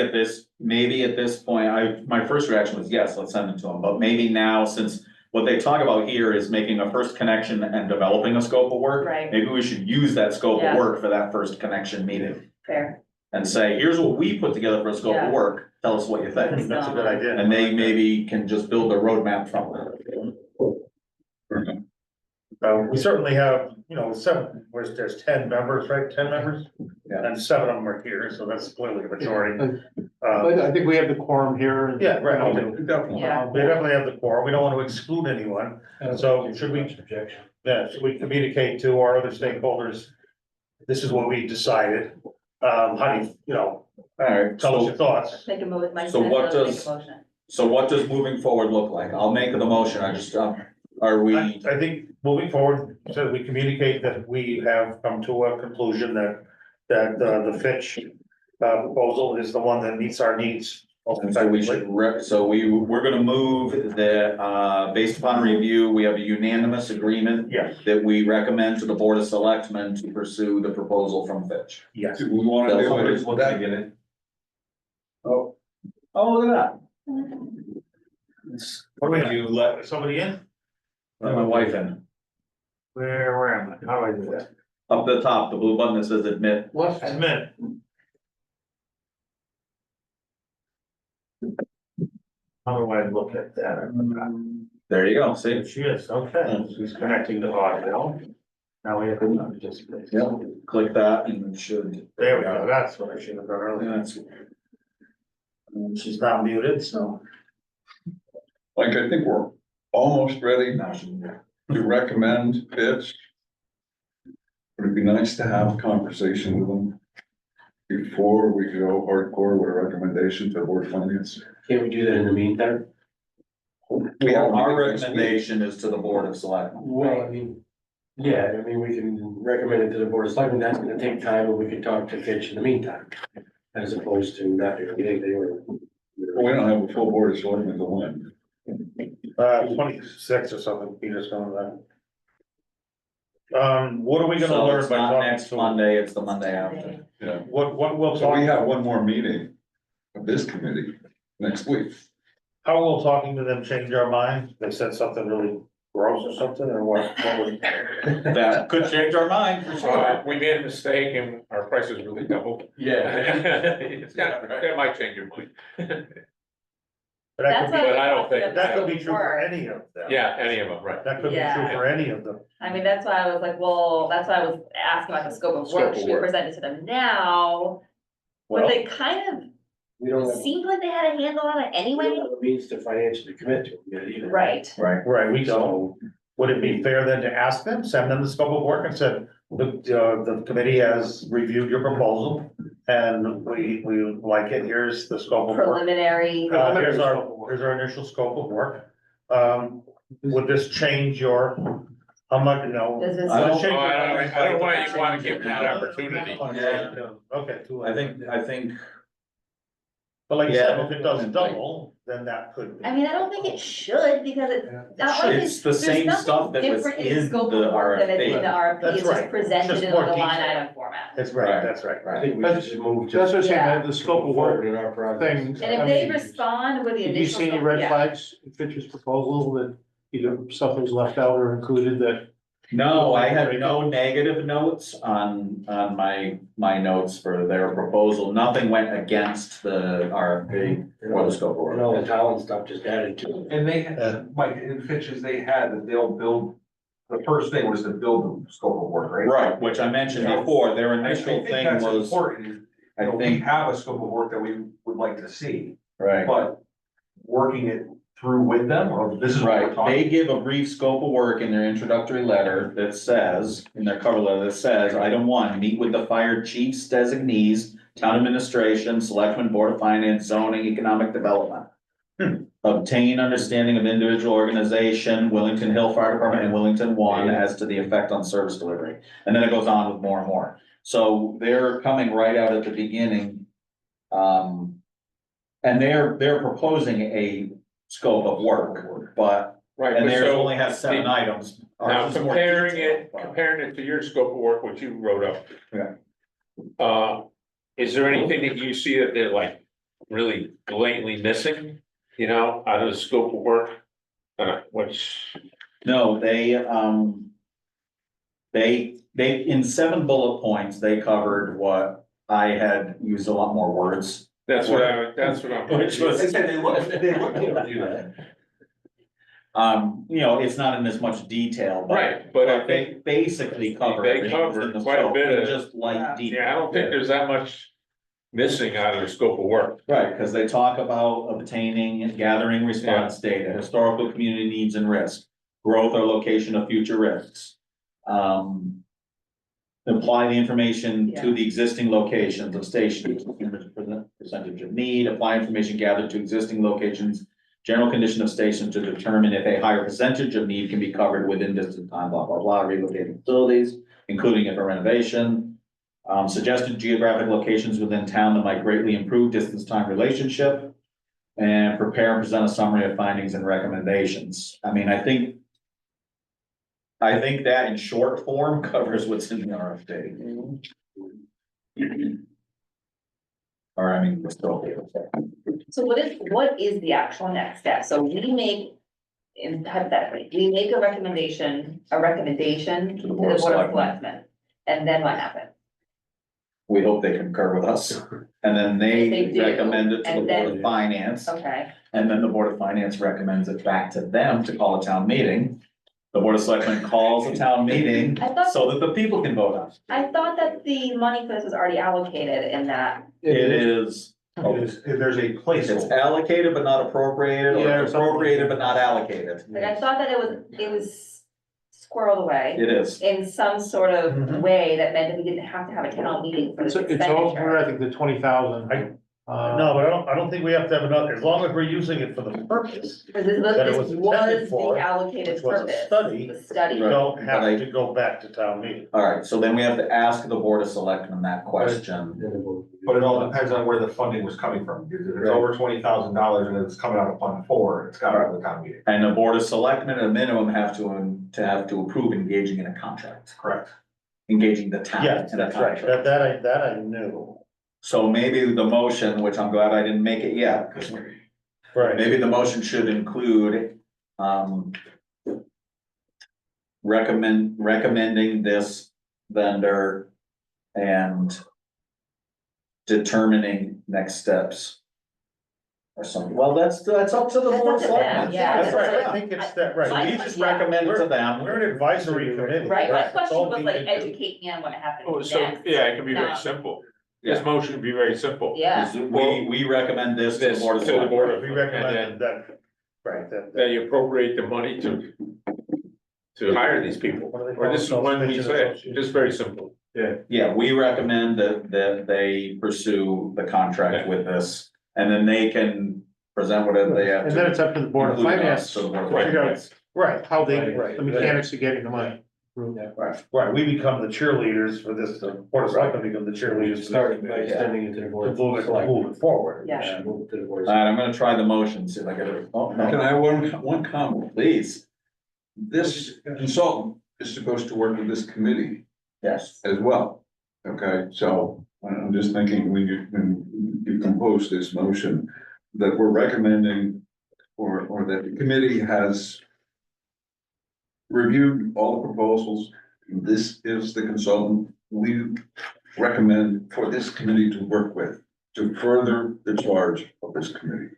Speaker 5: at this point, my first reaction was, yes, let's send it to them, but maybe now, since what they talk about here is making a first connection and developing a scope of work.
Speaker 6: Right.
Speaker 5: Maybe we should use that scope
Speaker 6: Yeah.
Speaker 5: of work for that first connection meeting
Speaker 6: Fair.
Speaker 5: and say, here's what we put together for a scope
Speaker 6: Yeah.
Speaker 5: of work, tell us what you think.
Speaker 1: That's a good idea.
Speaker 5: And they maybe can just build a roadmap from there.
Speaker 1: We certainly have, you know, 7, there's 10 members, right, 10 members?
Speaker 5: Yeah.
Speaker 1: And 7 of them are here, so that's clearly a majority.
Speaker 3: But I think we have the quorum here. and-
Speaker 1: Yeah, right, okay.
Speaker 4: Definitely.
Speaker 6: Yeah.
Speaker 1: We definitely have the quorum, we don't want to exclude anyone, so should we, should we communicate to our other stakeholders? This is what we decided, how do you know,
Speaker 5: Alright,
Speaker 1: tell us your thoughts.
Speaker 6: Make a move, Mike.
Speaker 5: So what
Speaker 6: make a
Speaker 5: does-
Speaker 6: motion.
Speaker 5: so what does moving forward look like? I'll make the motion, I just, are we,
Speaker 1: I think moving forward, so we communicate that we have come to a conclusion that, the Fitch, proposal is the one that meets our needs. most
Speaker 5: so we should,
Speaker 1: effectively.
Speaker 5: we're gonna move the, based upon review, we have a unanimous agreement
Speaker 1: Yes,
Speaker 5: that we recommend to the Board of Selectmen to pursue the proposal from Fitch.
Speaker 1: yes.
Speaker 4: Do we want to do
Speaker 5: Somebody's
Speaker 4: it that?
Speaker 5: Oh, look at
Speaker 1: What do you let somebody in?
Speaker 5: that. Let my wife in.
Speaker 1: Where am I? How do I do that?
Speaker 5: Up the top, the blue button that says admit.
Speaker 1: Admit. How do I look at that?
Speaker 5: There you go, see?
Speaker 3: She is, okay. She's connecting to audio. Now we have to participate.
Speaker 5: Yeah, click that and it should.
Speaker 1: There we go, that's what I should have done earlier.
Speaker 5: That's,
Speaker 1: She's not muted, so.
Speaker 4: Like, I think we're almost ready to recommend bids. Would it be nice to have a conversation with them before we go hardcore with a recommendation to board of finance?
Speaker 2: Can't we do that in the meantime?
Speaker 5: we have, our recommendation is to the Board of Selectmen.
Speaker 2: Well, I mean, yeah, I mean, we can recommend it to the board of selectmen, that's gonna take time, and we can talk to Fitch in the meantime. As opposed to not doing anything, they were.
Speaker 4: Well, we don't have a full board of selectmen to win.
Speaker 1: 26 or something, Peter's going to that. What are we gonna
Speaker 5: So
Speaker 1: learn
Speaker 5: it's
Speaker 1: by
Speaker 5: not
Speaker 1: talking
Speaker 5: next
Speaker 1: to?
Speaker 5: Monday, it's the Monday after.
Speaker 4: Yeah,
Speaker 1: What we'll
Speaker 4: so we
Speaker 1: talk,
Speaker 4: have one more meeting of this committee next week.
Speaker 1: how will talking to them change our mind? They said something really gross or something, or what would?
Speaker 5: That could change our mind for sure.
Speaker 7: We made a mistake and our prices really doubled. It's that might change your mind.
Speaker 1: But that
Speaker 6: That's
Speaker 1: could
Speaker 6: what
Speaker 1: be,
Speaker 7: But I don't think-
Speaker 1: that could be true for
Speaker 6: Before.
Speaker 1: any of them.
Speaker 7: Yeah, any of them, right.
Speaker 1: That could be
Speaker 6: Yeah.
Speaker 1: true for any of them.
Speaker 6: I mean, that's why I was like, well, that's why I was asking about the scope of
Speaker 7: Scope
Speaker 6: work,
Speaker 7: of
Speaker 6: should we
Speaker 7: work.
Speaker 6: present it to them now? But
Speaker 5: Well,
Speaker 6: they kind
Speaker 2: We don't
Speaker 6: of
Speaker 2: have
Speaker 6: seemed like they had a handle on it anyway.
Speaker 2: the means to financially commit to it yet either.
Speaker 6: Right.
Speaker 5: right,
Speaker 1: Right, we don't. Would it be fair then to ask them, send them the scope of work and said, the committee has reviewed your proposal and we like it, here's the scope of work.
Speaker 6: Preliminary,
Speaker 1: Here's our initial scope of work. Would this change your, how much, no?
Speaker 6: Does this-
Speaker 5: I don't-
Speaker 1: Would it change your-
Speaker 7: I don't want you want to give them that opportunity.
Speaker 1: Yeah. Okay, too late.
Speaker 5: I think,
Speaker 1: But like you said,
Speaker 5: Yeah.
Speaker 1: if it does double, then that could be.
Speaker 6: I mean, I don't think it should, because it's not like
Speaker 5: it's the
Speaker 6: there's
Speaker 5: same
Speaker 6: nothing
Speaker 5: stuff that was
Speaker 6: different in
Speaker 5: in
Speaker 6: the
Speaker 5: the
Speaker 6: scope of work than it's in
Speaker 5: RFP.
Speaker 6: the RFP,
Speaker 1: That's
Speaker 6: it's just
Speaker 1: right.
Speaker 6: presented
Speaker 1: Just
Speaker 6: in
Speaker 1: more
Speaker 6: like a line
Speaker 1: detail.
Speaker 6: item format.
Speaker 1: That's right,
Speaker 5: Right.
Speaker 1: that's right.
Speaker 2: I think we should just move.
Speaker 3: That's what I'm saying,
Speaker 6: Yeah.
Speaker 3: the scope of work
Speaker 2: in our progress.
Speaker 3: thing.
Speaker 6: And if they respond with the
Speaker 3: Did you
Speaker 6: initial.
Speaker 3: see any
Speaker 6: scope-
Speaker 3: red
Speaker 6: yeah.
Speaker 3: flags in Fitch's proposal that either something was left out or included that?
Speaker 5: no, I had no negative notes on my notes for their proposal. Nothing went against the RFP or the scope of
Speaker 2: And
Speaker 5: work.
Speaker 2: all the talent stuff just added to it.
Speaker 8: And they, Mike, in Fitch's, they had that they'll build, the first thing was to build the scope of work, right?
Speaker 5: Right, which I mentioned before, their
Speaker 8: I
Speaker 5: initial
Speaker 8: think
Speaker 5: thing
Speaker 8: that's
Speaker 5: was,
Speaker 8: important, is,
Speaker 5: I
Speaker 8: you know, we
Speaker 5: think,
Speaker 8: have a scope of work that we would like to see,
Speaker 5: right.
Speaker 8: but working it through with them, or this is what we're
Speaker 5: Right,
Speaker 8: talking.
Speaker 5: they give a brief scope of work in their introductory letter that says, in their cover letter, that says, item 1, meet with the fire chiefs designees, town administration, selectmen, board of finance, zoning, economic development. Obtain understanding of individual organization, Wellington Hill Fire Department and Wellington One as to the effect on service delivery. And then it goes on with more and more. So they're coming right out at the beginning. And they're proposing a scope of work, but,
Speaker 7: Right,
Speaker 5: and
Speaker 7: but
Speaker 5: theirs
Speaker 7: so,
Speaker 5: only has 7 items.
Speaker 7: now
Speaker 5: Ours is more detailed, but-
Speaker 7: comparing it to your scope of work, what you wrote up.
Speaker 5: Yeah.
Speaker 7: Is there anything that you see that they're like really blatantly missing, you know, out of the scope of work? Which,
Speaker 5: No, they, in 7 bullet points, they covered what I had used a lot more words.
Speaker 7: that's what I'm.
Speaker 5: Which was-
Speaker 8: They said they look to do that.
Speaker 5: You know, it's not in as much detail, but.
Speaker 7: Right, but I
Speaker 5: But
Speaker 7: think,
Speaker 5: they basically cover.
Speaker 7: They
Speaker 5: everything
Speaker 7: covered
Speaker 5: within the
Speaker 7: quite a
Speaker 5: scope,
Speaker 7: bit
Speaker 5: and
Speaker 7: of-
Speaker 5: just light detail.
Speaker 7: yeah, I don't think there's that much missing out of the scope of work.
Speaker 5: Right, because they talk about obtaining and gathering response data, historical community needs and risk, growth or location of future risks. Apply the information to the existing locations of stations, percentage of need, apply information gathered to existing locations, general condition of stations to determine if a higher percentage of need can be covered within distant time, blah, blah, blah, relocating facilities, including if a renovation. Suggested geographic locations within town that might greatly improve distance-time relationship. And prepare and present a summary of findings and recommendations. I mean, I think that in short form covers what's in the RFP. Or I mean, we're still here.
Speaker 6: So what is the actual next step? So we make, in hypothetically, we make a recommendation to the Board of Selectmen. And then what happens?
Speaker 5: We hope they concur with us, and then
Speaker 6: They
Speaker 5: they
Speaker 6: do,
Speaker 5: recommend it to the
Speaker 6: and
Speaker 5: Board
Speaker 6: then-
Speaker 5: of Finance.
Speaker 6: Okay,
Speaker 5: and then the Board of Finance recommends it back to them to call a town meeting. The Board of Selectmen calls a town meeting
Speaker 6: I thought,
Speaker 5: so that the people can vote on it.
Speaker 6: I thought that the money for this was already allocated in that.
Speaker 5: It is,
Speaker 8: There's a
Speaker 5: it's
Speaker 8: placeholder.
Speaker 5: allocated but not appropriated,
Speaker 3: Yeah,
Speaker 5: or
Speaker 3: or something like
Speaker 5: appropriated
Speaker 3: that.
Speaker 5: but not allocated.
Speaker 6: Like, I thought that it was squirreled away
Speaker 5: It is.
Speaker 6: in some sort of
Speaker 1: Mhm.
Speaker 6: way that meant that we didn't have to have a town meeting for this
Speaker 3: It's all for,
Speaker 6: expenditure.
Speaker 3: I think, the 20,000.
Speaker 1: No, but I don't think we have to have another, as long as we're using it for the purpose,
Speaker 6: Because this
Speaker 1: that it
Speaker 6: was,
Speaker 1: was
Speaker 6: this
Speaker 1: intended
Speaker 6: was
Speaker 1: for,
Speaker 6: the allocated
Speaker 1: which was a
Speaker 6: purpose.
Speaker 1: study.
Speaker 6: The study.
Speaker 1: you don't have to go back to town meeting.
Speaker 5: Alright, so then we have to ask the Board of Selectmen that question.
Speaker 8: But it all depends on where the funding was coming from, because if it's over $20,000 and it's coming out of Fund 4, it's got to go to the town meeting.
Speaker 5: And the Board of Selectmen at a minimum have to approve engaging in a contract,
Speaker 8: Correct.
Speaker 5: engaging the town
Speaker 1: Yes,
Speaker 5: in a
Speaker 1: that's right,
Speaker 5: contract.
Speaker 1: that I knew,
Speaker 5: So maybe the motion, which I'm glad I didn't make it yet, because
Speaker 1: right,
Speaker 5: maybe the motion should include, recommending this vendor and determining next steps. Or something, well, that's up to the
Speaker 6: That's
Speaker 5: Board
Speaker 6: up
Speaker 5: of
Speaker 6: to them,
Speaker 5: Selectmen.
Speaker 6: yeah,
Speaker 5: That's right.
Speaker 1: I think it's that,
Speaker 5: So
Speaker 1: right,
Speaker 5: we just recommend it to them.
Speaker 1: we're an advisory committee.
Speaker 6: Right, my
Speaker 1: That's
Speaker 6: question
Speaker 1: all
Speaker 6: was
Speaker 1: we
Speaker 6: like,
Speaker 1: can do.
Speaker 6: educate me on what happened
Speaker 7: Oh, so,
Speaker 6: next.
Speaker 7: yeah, it can be very
Speaker 6: No.
Speaker 7: simple.
Speaker 5: Yeah.
Speaker 7: This motion can be very simple.
Speaker 6: Yeah,
Speaker 5: We recommend this to the
Speaker 7: This
Speaker 5: Board of
Speaker 7: to the Board
Speaker 5: Selectmen.
Speaker 7: of,
Speaker 1: We
Speaker 7: and
Speaker 1: recommended that, right,
Speaker 7: then you appropriate the money to hire these people.
Speaker 1: What do they
Speaker 7: Or
Speaker 1: call
Speaker 7: this is
Speaker 1: themselves?
Speaker 7: when we
Speaker 1: Pension
Speaker 7: say,
Speaker 1: associates.
Speaker 7: just very simple.
Speaker 5: Yeah, we recommend that they pursue the contract with this, and then they can present whatever they have
Speaker 3: And then
Speaker 5: to.
Speaker 3: it's up to the Board of
Speaker 5: include us
Speaker 3: Finance
Speaker 5: to the
Speaker 3: to
Speaker 5: Board of
Speaker 3: figure out
Speaker 5: Finance.
Speaker 1: right,
Speaker 3: how they,
Speaker 1: Right.
Speaker 3: the mechanics of getting the money.
Speaker 1: right, we become the cheerleaders for this, the Board of Selectmen become the cheerleaders.
Speaker 2: Start by
Speaker 1: To
Speaker 2: extending it to the Board.
Speaker 1: move it forward.
Speaker 6: Yeah.
Speaker 2: Move to the Board.
Speaker 5: All right, I'm gonna try the motion, see if I get it. Oh,
Speaker 4: Can
Speaker 5: no,
Speaker 4: I have one comment?
Speaker 5: please,
Speaker 4: This consultant is supposed to work with this committee
Speaker 5: yes.
Speaker 4: as well. Okay, so I'm just thinking when you compose this motion, that we're recommending or that the committee has reviewed all the proposals. This is the consultant we recommend for this committee to work with to further the charge of this committee.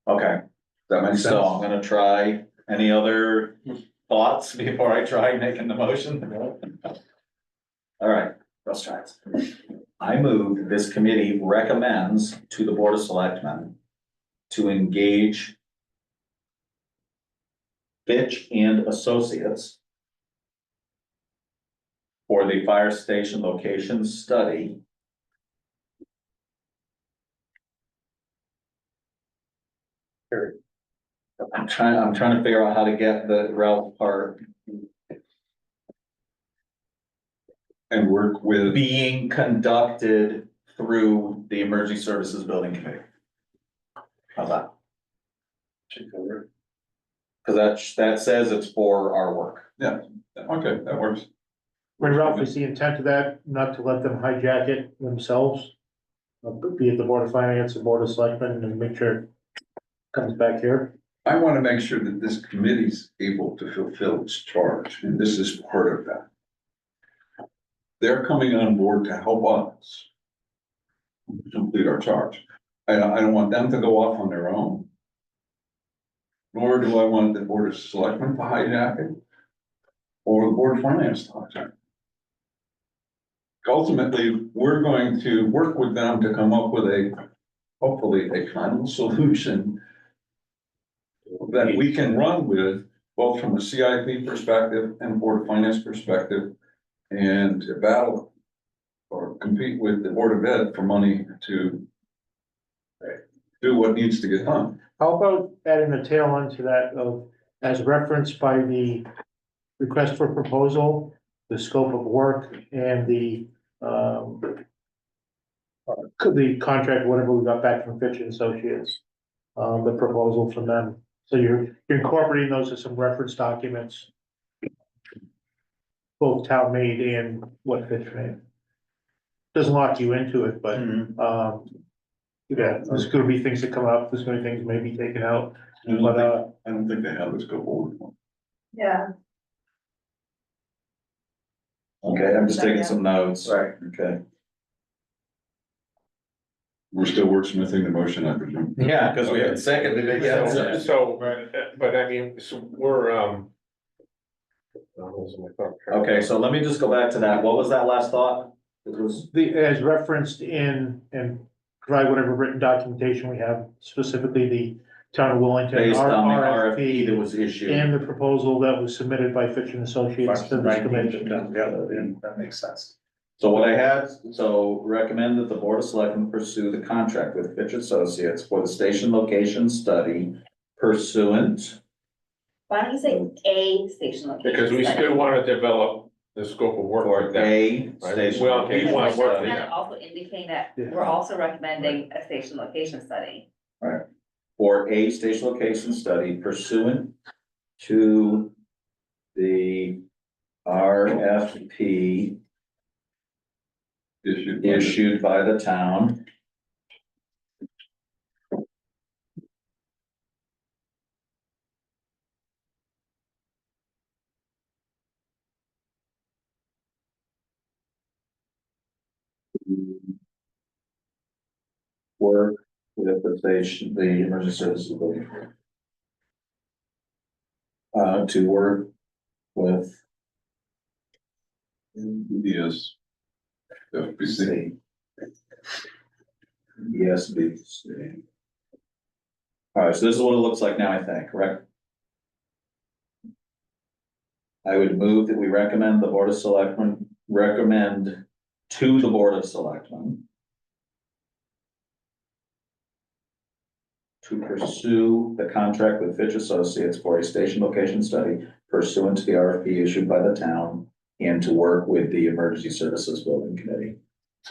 Speaker 5: Okay,
Speaker 4: That makes
Speaker 5: so
Speaker 4: sense?
Speaker 5: I'm gonna try, any other thoughts before I try making the motion? All right, let's try it. I move this committee recommends to the Board of Selectmen to engage Fitch and Associates for the fire station location study. I'm trying to figure out how to get the Ralph part.
Speaker 4: And work with,
Speaker 5: Being conducted through the Emergency Services Building Committee. How's that? Cause that says it's for our work.
Speaker 4: okay, that works.
Speaker 3: When Ralph, is the intent of that, not to let them hijack it themselves? Be it the Board of Finance, the Board of Selectmen, and make sure it comes back here.
Speaker 4: I want to make sure that this committee's able to fulfill its charge, and this is part of that. They're coming on board to help us complete our charge. I don't want them to go off on their own. Nor do I want the Board of Selectmen to hijack it. Or the Board of Finance to hijack it. Ultimately, we're going to work with them to come up with hopefully a final solution that we can run with, both from a CIP perspective and Board of Finance perspective, and to battle or compete with the Board of Ed for money to do what needs to get done.
Speaker 3: How about adding a tail onto that of, as referenced by the request for proposal, the scope of work and the contract, whatever we got back from Fitch and Associates, the proposal from them. So you're incorporating those as some reference documents, both town made and what Fitch made. Doesn't lock you into it, but, yeah, there's gonna be things that come up, there's gonna be things maybe taken out, but,
Speaker 4: I don't think they have this go forward.
Speaker 6: yeah.
Speaker 5: Okay, I'm just taking some notes.
Speaker 1: Right.
Speaker 5: Okay.
Speaker 4: We're still wordsmithing the motion, I presume.
Speaker 5: Yeah, because we had seconded it, yeah.
Speaker 7: So, but I mean, so we're, oh, those are my thoughts.
Speaker 5: Okay, so let me just go back to that. What was that last thought? It was,
Speaker 3: As referenced in, and provide whatever written documentation we have, specifically the town of Wellington.
Speaker 5: based on the
Speaker 3: RFP,
Speaker 5: RFP that was issued.
Speaker 3: and the proposal that was submitted by Fitch and Associates to this commission.
Speaker 1: Yeah, that makes sense.
Speaker 5: So what I had, so recommend that the Board of Selectmen pursue the contract with Fitch Associates for the station location study pursuant.
Speaker 6: Why don't you say a station location?
Speaker 7: Because we
Speaker 6: study?
Speaker 7: still wanna develop the scope of work
Speaker 5: For
Speaker 7: with that.
Speaker 5: a
Speaker 7: Right.
Speaker 5: station
Speaker 7: Well, we
Speaker 5: location
Speaker 7: wanna work
Speaker 5: study.
Speaker 7: with
Speaker 6: And also indicating that
Speaker 3: Yeah.
Speaker 6: we're also recommending a station location study.
Speaker 5: For a station location study pursuant to the RFP issued by the town. Work with the station, the emergency services building. To work with.
Speaker 4: Yes. FBC.
Speaker 5: Yes, BC. All right, so this is what it looks like now, I think, correct? I would move that we recommend the Board of Selectmen, recommend to the Board of Selectmen to pursue the contract with Fitch Associates for a station location study pursuant to the RFP issued by the town and to work with the Emergency Services Building Committee.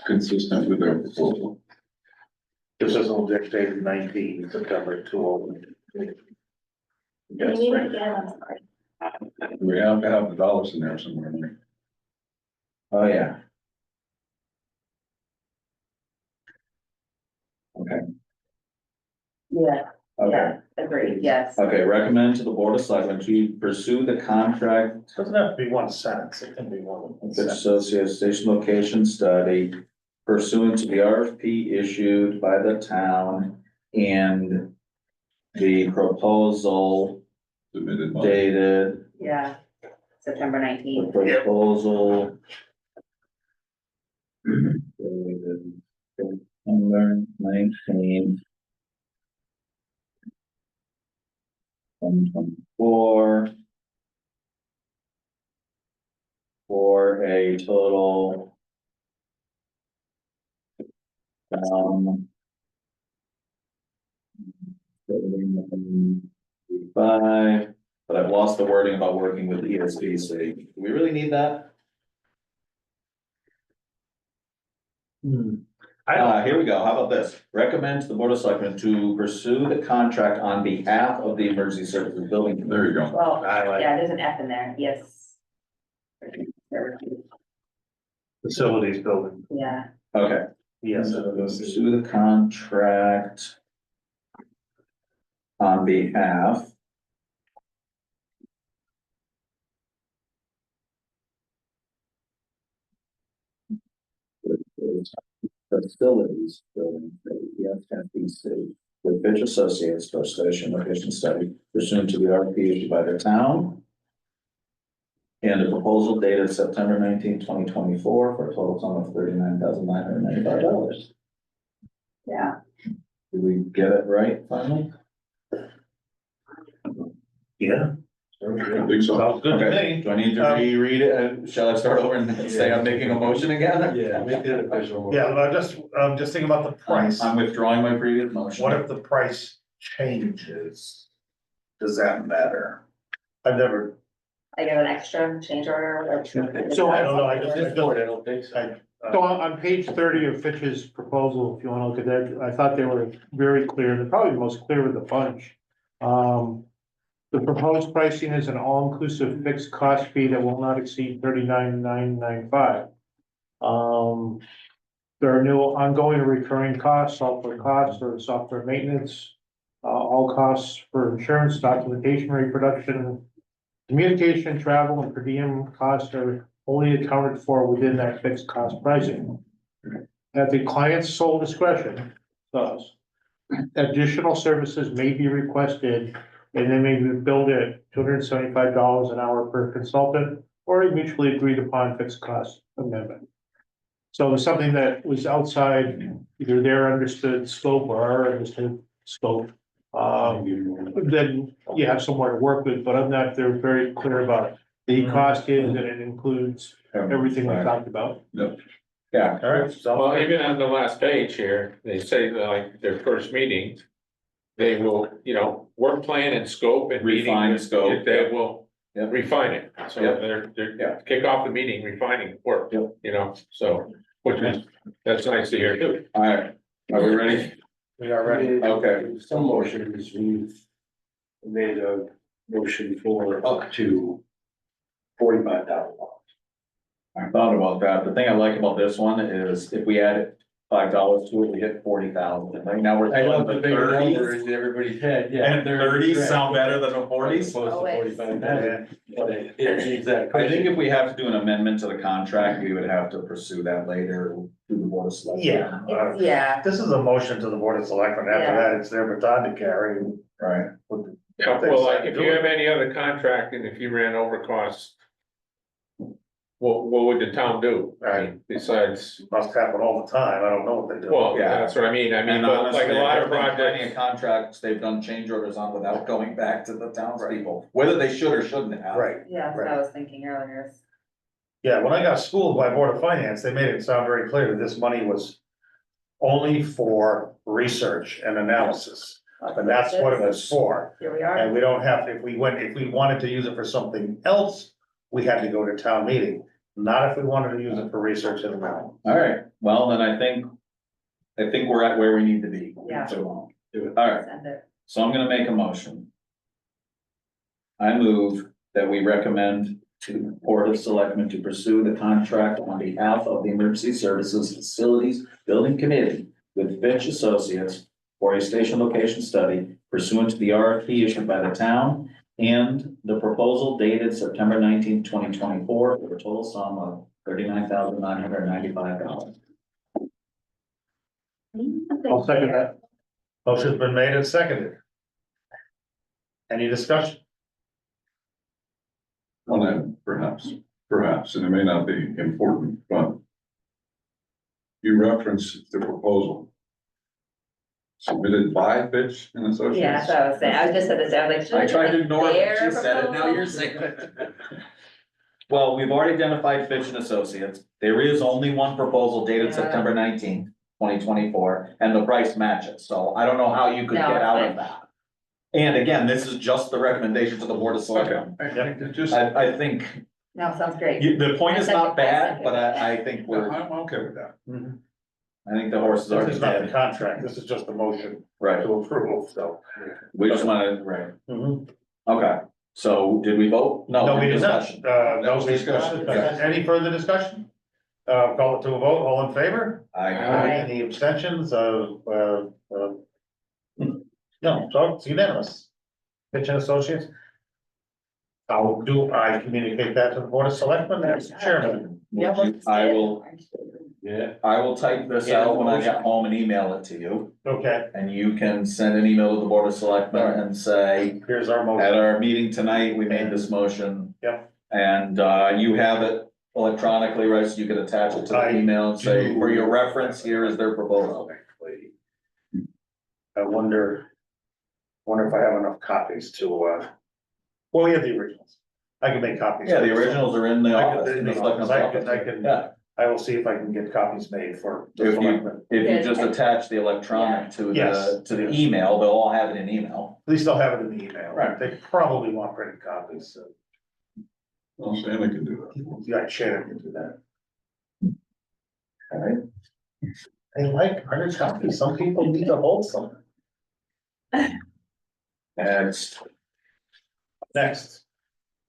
Speaker 4: Consistent with their proposal.
Speaker 1: This is all dictated 19 September 2000.
Speaker 6: Can you read it again? I'm sorry.
Speaker 4: We have to have the dollars in there somewhere. right?
Speaker 5: Oh, yeah. Okay,
Speaker 6: Yeah,
Speaker 5: okay.
Speaker 6: yeah, agreed, yes.
Speaker 5: Okay, recommend to the Board of Selectmen to pursue the contract
Speaker 1: Doesn't have to be one sentence, it can be one
Speaker 5: with
Speaker 1: sentence.
Speaker 5: Associates Station Location Study pursuant to the RFP issued by the town and the proposal
Speaker 4: Submitted by.
Speaker 5: dated,
Speaker 6: Yeah, September
Speaker 5: the
Speaker 6: 19th.
Speaker 5: proposal dated September 19th. 2024. For a total. Five, but I've lost the wording about working with ESPC. Do we really need that?
Speaker 1: I don't,
Speaker 5: Here we go. How about this? Recommend to the Board of Selectmen to pursue the contract on behalf of the Emergency Services Building Committee.
Speaker 4: There you go.
Speaker 6: Well,
Speaker 1: I like
Speaker 6: yeah, there's an F in there, yes.
Speaker 1: facilities building,
Speaker 6: Yeah,
Speaker 5: Okay.
Speaker 1: yes.
Speaker 5: Pursue the contract on behalf facilities building, EFFBC, with Fitch Associates for station location study pursuant to the RFP issued by the town. And a proposal dated September 19, 2024, for a total sum of $39,995.
Speaker 6: yeah.
Speaker 5: Did we get it right finally?
Speaker 1: Yeah,
Speaker 4: I think so.
Speaker 1: sounds good to
Speaker 5: Okay,
Speaker 1: me.
Speaker 5: do I need to reread it? Shall I start over and say I'm making a motion again?
Speaker 2: Yeah, make it official.
Speaker 1: Yeah, I'm just thinking about the price.
Speaker 5: I'm withdrawing my previous motion.
Speaker 1: What if the price changes? Does that matter? I've never,
Speaker 6: I got an extra change order. or-
Speaker 3: So
Speaker 1: I don't know, I just,
Speaker 2: I don't think so.
Speaker 3: So on page 30 of Fitch's proposal, if you wanna look at that, I thought they were very clear, they're probably the most clear of the bunch. The proposed pricing is an all-inclusive fixed cost fee that will not exceed $39,995. There are no ongoing or recurring costs, software costs or software maintenance. All costs for insurance, documentation, reproduction, communication, travel, and per diem costs are only accounted for within that fixed cost pricing. At the client's sole discretion, does. Additional services may be requested, and they may be billed at $275 an hour per consultant, or a mutually agreed upon fixed cost amendment. So it's something that was outside either their understood scope or our understood scope. Then you have somewhere to work with, but I'm not, they're very clear about the cost is, and it includes everything we talked about.
Speaker 8: Yeah.
Speaker 1: All right, so.
Speaker 7: Well, even on the last page here, they say that like their first meeting, they will, work plan and scope and meeting.
Speaker 5: Refine scope,
Speaker 7: They will
Speaker 5: Yep.
Speaker 7: refine it. So
Speaker 5: Yep.
Speaker 7: they're kick off the meeting, refining work,
Speaker 5: Yep.
Speaker 7: so, that's nice to hear too.
Speaker 5: All right, are we ready?
Speaker 1: We are ready.
Speaker 5: Okay.
Speaker 2: Some motions, we've made a motion for up to $45,000.
Speaker 5: I thought about that. The thing I like about this one is if we add $5 to it, we hit 40,000. Right now we're.
Speaker 2: I love the
Speaker 5: doing
Speaker 2: bigger number
Speaker 5: 30s.
Speaker 2: in everybody's head, yeah.
Speaker 5: And 30s sound better than the 40s?
Speaker 2: Opposed to
Speaker 6: Always.
Speaker 2: 45,000, but it's exactly.
Speaker 5: I think if we have to do an amendment to the contract, we would have to pursue that later through the board of selectmen.
Speaker 1: Yeah,
Speaker 6: It's, yeah,
Speaker 1: this is a motion to the Board of Selectmen, after
Speaker 6: Yeah.
Speaker 1: that, it's their baton to carry.
Speaker 5: Right.
Speaker 7: Yeah, well, like if you have any other contract and if you ran over costs, what would the town do? I mean, besides,
Speaker 1: Must happen all the time, I don't know what they do.
Speaker 7: well,
Speaker 5: Yeah.
Speaker 7: that's what I mean,
Speaker 5: And
Speaker 7: but
Speaker 5: honestly,
Speaker 7: like a lot of
Speaker 5: there's been plenty
Speaker 7: projects.
Speaker 5: of contracts, they've done change orders on without going back to the townspeople, whether they should or shouldn't have.
Speaker 1: Right,
Speaker 6: yeah, that's what I was thinking earlier.
Speaker 1: yeah, when I got schooled by Board of Finance, they made it sound very clear that this money was only for research and analysis, and that's what it was for.
Speaker 6: Here we are.
Speaker 1: And we don't have, if we wanted to use it for something else, we had to go to town meeting, not if we wanted to use it for research and analysis.
Speaker 5: All right, well, then I think we're at where we need to be.
Speaker 6: Yeah.
Speaker 5: So, all right,
Speaker 6: Send it.
Speaker 5: so I'm gonna make a motion. I move that we recommend to the Board of Selectmen to pursue the contract on behalf of the Emergency Services Facilities Building Committee with Fitch Associates for a station location study pursuant to the RFP issued by the town and the proposal dated September 19th, 2024, for a total sum of $39,995.
Speaker 3: I'll second that.
Speaker 1: Motion's been made and seconded. Any discussion?
Speaker 4: On that, perhaps, and it may not be important, but you reference the proposal submitted by Fitch and Associates.
Speaker 6: Yeah, that's what I was saying, I was just at this, I was like.
Speaker 5: I tried to
Speaker 6: shouldn't
Speaker 5: ignore it,
Speaker 6: their
Speaker 5: she said it, now you're
Speaker 6: proposal?
Speaker 5: saying it. Well, we've already identified Fitch and Associates, there is only one proposal dated
Speaker 6: Yeah.
Speaker 5: September 19th, 2024, and the price matches, so I don't know how you could
Speaker 6: No,
Speaker 5: get
Speaker 6: it's
Speaker 5: out
Speaker 6: fine.
Speaker 5: of that. And again, this is just the recommendation to the Board of Selectmen.
Speaker 4: I think it just,
Speaker 5: I think,
Speaker 6: No, sounds great.
Speaker 5: the point is not bad, but I think
Speaker 4: well,
Speaker 5: we're,
Speaker 4: I'm okay with that.
Speaker 5: I think the horse is
Speaker 1: This
Speaker 5: already
Speaker 1: is not the
Speaker 5: dead.
Speaker 1: contract, this is just a motion
Speaker 5: Right,
Speaker 1: to approve, so.
Speaker 5: we just wanna, right,
Speaker 1: Mhm.
Speaker 5: okay, so did we vote?
Speaker 1: No, we did not,
Speaker 5: discussion.
Speaker 1: no,
Speaker 4: That was
Speaker 1: we
Speaker 4: discussion.
Speaker 1: discussed. Any further discussion? Call it to a vote, all in favor?
Speaker 5: I,
Speaker 1: Any abstentions, no, so it's unanimous. Fitch and Associates. I communicate that to the Board of Selectmen as chairman?
Speaker 6: Yeah, let's
Speaker 5: I
Speaker 6: do it.
Speaker 5: will,
Speaker 2: Yeah.
Speaker 5: I will type this out when I get home and email it to you.
Speaker 1: Okay,
Speaker 5: And you can send an email to the Board of Selectmen and say,
Speaker 1: here's our
Speaker 5: at
Speaker 1: motion.
Speaker 5: our meeting tonight, we made this motion.
Speaker 1: Yep.
Speaker 5: And, you have it electronically, right, so you can attach it to the
Speaker 1: I
Speaker 5: email and say,
Speaker 1: do.
Speaker 5: for your reference, here is their proposal.
Speaker 1: I wonder if I have enough copies to, well, we have the originals. I can make copies.
Speaker 5: Yeah, the originals are in the
Speaker 1: I
Speaker 5: office.
Speaker 1: can,
Speaker 5: in the selectmen's office.
Speaker 1: Yeah, I will see if I can get copies made for the
Speaker 5: If you-
Speaker 1: selectmen.
Speaker 5: If you just attach the electronic to
Speaker 1: Yes.
Speaker 5: the email, they'll all have it in email.
Speaker 1: At least I'll have it in the email.
Speaker 5: Right.
Speaker 1: They probably want printed copies, so,
Speaker 4: Well, Shannon can do that.
Speaker 1: yeah, Shannon can do that.
Speaker 5: All right.
Speaker 1: They like printed copies, some people need to hold some.
Speaker 5: Next,
Speaker 1: Next,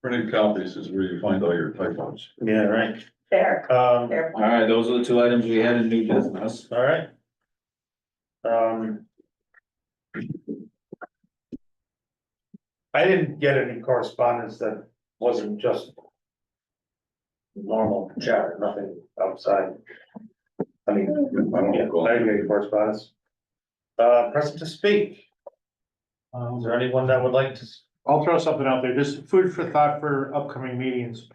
Speaker 4: Printed copies is where you find all your typos.
Speaker 1: yeah, right,
Speaker 6: Fair,
Speaker 1: fair
Speaker 6: fair
Speaker 5: all
Speaker 6: point.
Speaker 5: right, those are the two items we had in new business.
Speaker 1: all right. I didn't get any correspondence that wasn't just normal chat, nothing outside. I mean, I don't get any correspondence. Present to speak. Is there anyone that would like to?
Speaker 3: I'll throw something out there, just food for thought for upcoming meetings.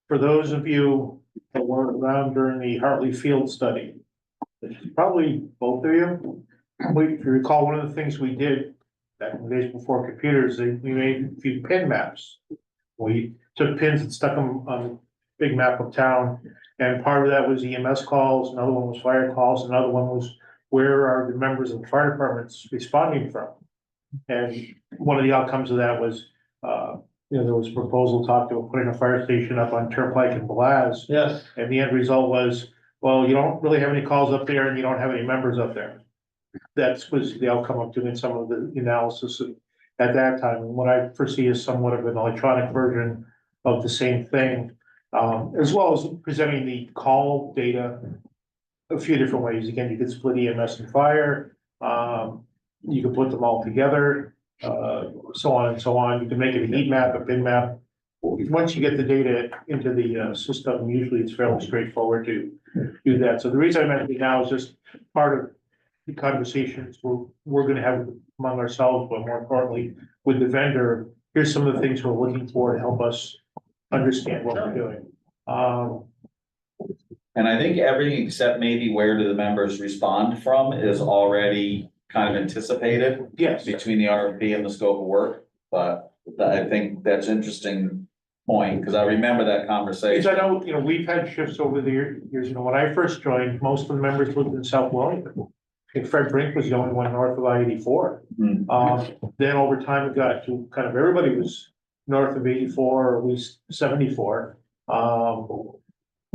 Speaker 3: For those of you that weren't around during the Hartley Field study, probably both of you, if you recall, one of the things we did back in the days before computers, we made a few pin maps. We took pins and stuck them on a big map of town, and part of that was EMS calls, another one was fire calls, another one was where are the members of the fire departments responding from? And one of the outcomes of that was, there was a proposal talked about putting a fire station up on Turnpike and Blaz.
Speaker 1: Yes.
Speaker 3: And the end result was, well, you don't really have any calls up there and you don't have any members up there. That was the outcome of doing some of the analysis at that time. And what I foresee is somewhat of an electronic version of the same thing, as well as presenting the call data a few different ways. Again, you could split EMS and fire. You could put them all together, so on and so on. You can make it a heat map, a bin map. Once you get the data into the system, usually it's fairly straightforward to do that. So the reason I mentioned it now is just part of the conversations we're gonna have among ourselves, but more importantly, with the vendor. Here's some of the things we're looking for to help us understand what we're doing.
Speaker 5: And I think everything except maybe where do the members respond from is already kind of anticipated
Speaker 3: Yes,
Speaker 5: between the RFP and the scope of work. But I think that's interesting point, because I remember that
Speaker 3: because
Speaker 5: conversation.
Speaker 3: I know, we've had shifts over the years, when I first joined, most of the members lived in South Wellington. I think Fred Brink was the only one north of I-84. Then over time, it got to kind of everybody was north of 84 or at least 74.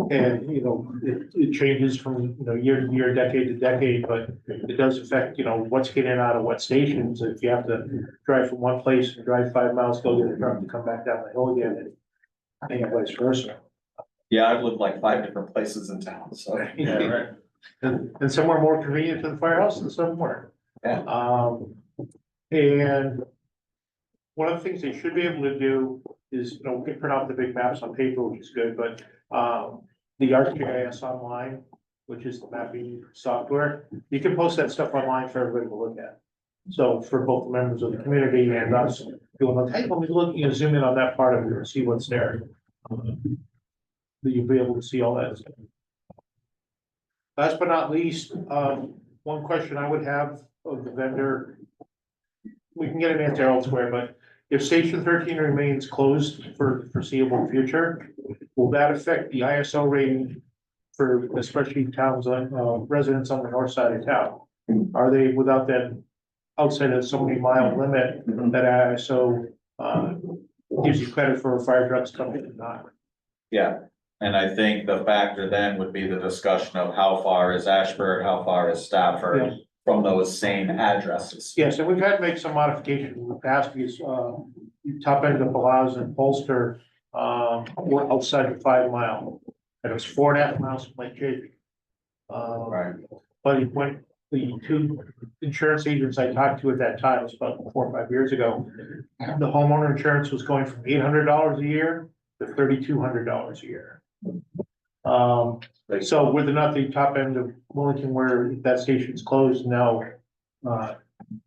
Speaker 3: And, it changes from, year to year, decade to decade, but it does affect, what's getting out of what stations. If you have to drive from one place and drive 5 miles, go get a truck to come back down the hill again, and vice versa.
Speaker 5: Yeah, I've lived like 5 different places in town, so.
Speaker 1: Yeah, right.
Speaker 3: And some are more convenient to the firehouse and some weren't.
Speaker 5: Yeah.
Speaker 3: And one of the things they should be able to do is, we can print out the big maps on paper, which is good, but, the ArcGIS Online, which is the mapping software, you can post that stuff online for everybody to look at. So for both the members of the community and us, you'll look, hey, let me look, zoom in on that part of it and see what's there. You'll be able to see all that stuff. Last but not least, one question I would have of the vendor. We can get an answer elsewhere, but if Station 13 remains closed for the foreseeable future, will that affect the ISO rating for especially towns residents on the north side of town? Are they without that outside of so many mile limit that ISO gives you credit for fire trucks coming in or not?
Speaker 5: Yeah, and I think the factor then would be the discussion of how far is Ashford, how far is Stafford
Speaker 3: Yeah.
Speaker 5: from those same addresses.
Speaker 3: Yes, and we've had to make some modifications in the past because top end of Palaz and Polster were outside the 5 mile. And it was 4.5 miles from Lake Chapin.
Speaker 5: Right.
Speaker 3: But when the 2 insurance agents I talked to at that time, it was about 4 or 5 years ago, the homeowner insurance was going from $800 a year to $3,200 a year. So with not the top end of Wellington where that station's closed now,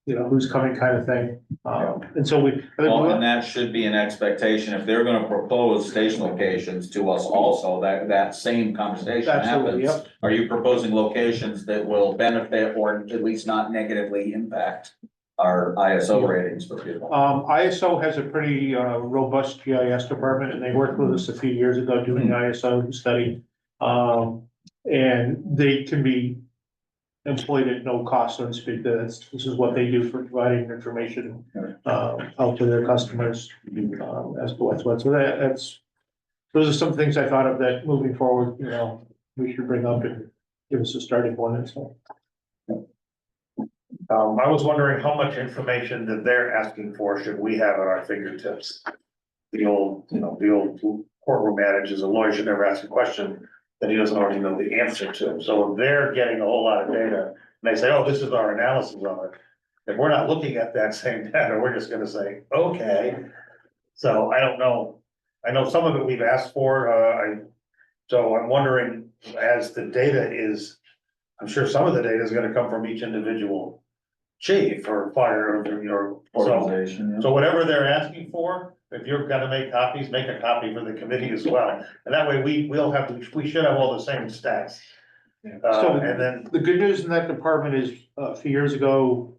Speaker 3: who's coming kind of thing. And so
Speaker 5: Well, and that should be an expectation, if they're gonna propose station locations to us also, that same conversation
Speaker 3: Absolutely,
Speaker 5: happens. Are you proposing locations that will benefit or at least not negatively impact our ISO ratings for people?
Speaker 3: ISO has a pretty robust GIS department and they worked with us a few years ago doing the ISO study. And they can be employed at no cost, so to speak. This is what they do for providing information out to their customers as to what's what. So those are some things I thought of that moving forward, we should bring up and give us a starting point and so.
Speaker 1: I was wondering how much information that they're asking for should we have at our fingertips? The old courtroom adage is a lawyer should never ask a question that he doesn't already know the answer to. So if they're getting a whole lot of data, and they say, oh, this is our analysis of it. If we're not looking at that same data, we're just gonna say, okay. So I don't know. I know some of it we've asked for, so I'm wondering, as the data is, I'm sure some of the data is gonna come from each individual chief or fire or, so.
Speaker 5: Organization, yeah.
Speaker 1: So whatever they're asking for, if you're gonna make copies, make a copy for the committee as well. And that way we should have all the same stats.
Speaker 3: So-
Speaker 1: And then,
Speaker 3: The good news in that department is, a few years ago,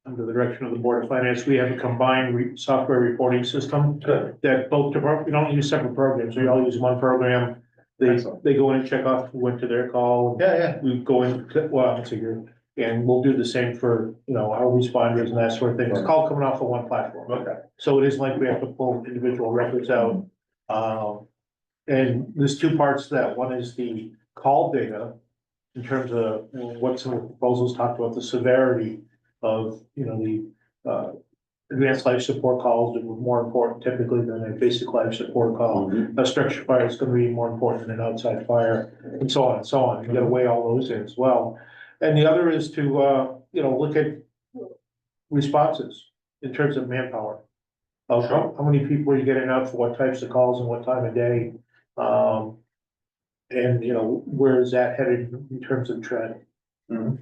Speaker 3: under the direction of the Board of Finance, we have a combined software reporting system
Speaker 1: good,
Speaker 3: that both departments, we don't use separate programs, we all use one program. They,
Speaker 1: Excellent.
Speaker 3: they go in and check off who went to their call.
Speaker 1: yeah,
Speaker 3: We go in, well, it's a year, and we'll do the same for, our responders and that sort of thing. It's called coming off of one platform.
Speaker 1: okay,
Speaker 3: So it isn't like we have to pull individual records out. And there's two parts to that. One is the call data in terms of what some of the proposals talked about, the severity of, the advanced life support calls that were more important typically than a basic life support call. A structure fire is gonna be more important than an outside fire, and so on and so on. You gotta weigh all those in as well. And the other is to, look at responses in terms of manpower. Of how many people are you getting out for what types of calls and what time of day? And, where is that headed in terms of trend?
Speaker 1: Mhm.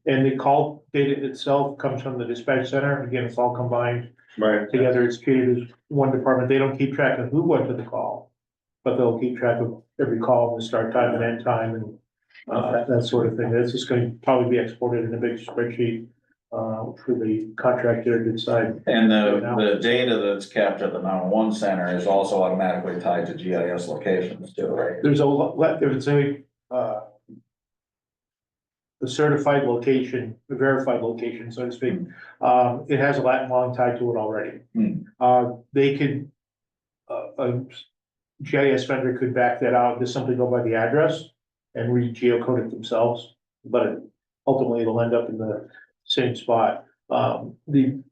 Speaker 3: And the call data itself comes from the dispatch center. Again, it's all combined
Speaker 1: right.
Speaker 3: together. It's treated as one department. They don't keep track of who went to the call, but they'll keep track of every call, the start time and end time and that sort of thing. That's just going to probably be exported in a big spreadsheet for the contractor to decide.
Speaker 5: And the data that's kept at the 911 center is also automatically tied to GIS locations too, right?
Speaker 3: There's if it's the certified location, the verified location, so to speak, it has a Latin long tied to it already. They could, a GIS vendor could back that out, just simply go by the address and re-geocode it themselves, but ultimately it'll end up in the same spot. The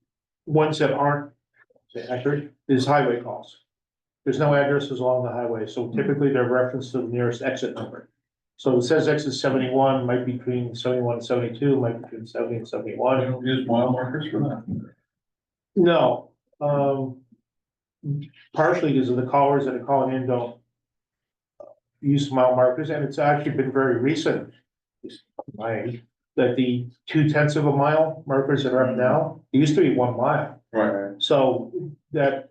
Speaker 3: ones that aren't accurate is highway calls. There's no addresses along the highway, so typically they're referenced to the nearest exit number. So it says exit 71, might be between 71 and 72, might be between 70 and
Speaker 4: I
Speaker 3: 71.
Speaker 4: don't use mile markers for that.
Speaker 3: No, partially because of the callers that are calling in don't use mile markers, and it's actually been very recent, that the 2/10 of a mile markers that are up now, it used to be 1 mile.
Speaker 4: Right.
Speaker 3: So that,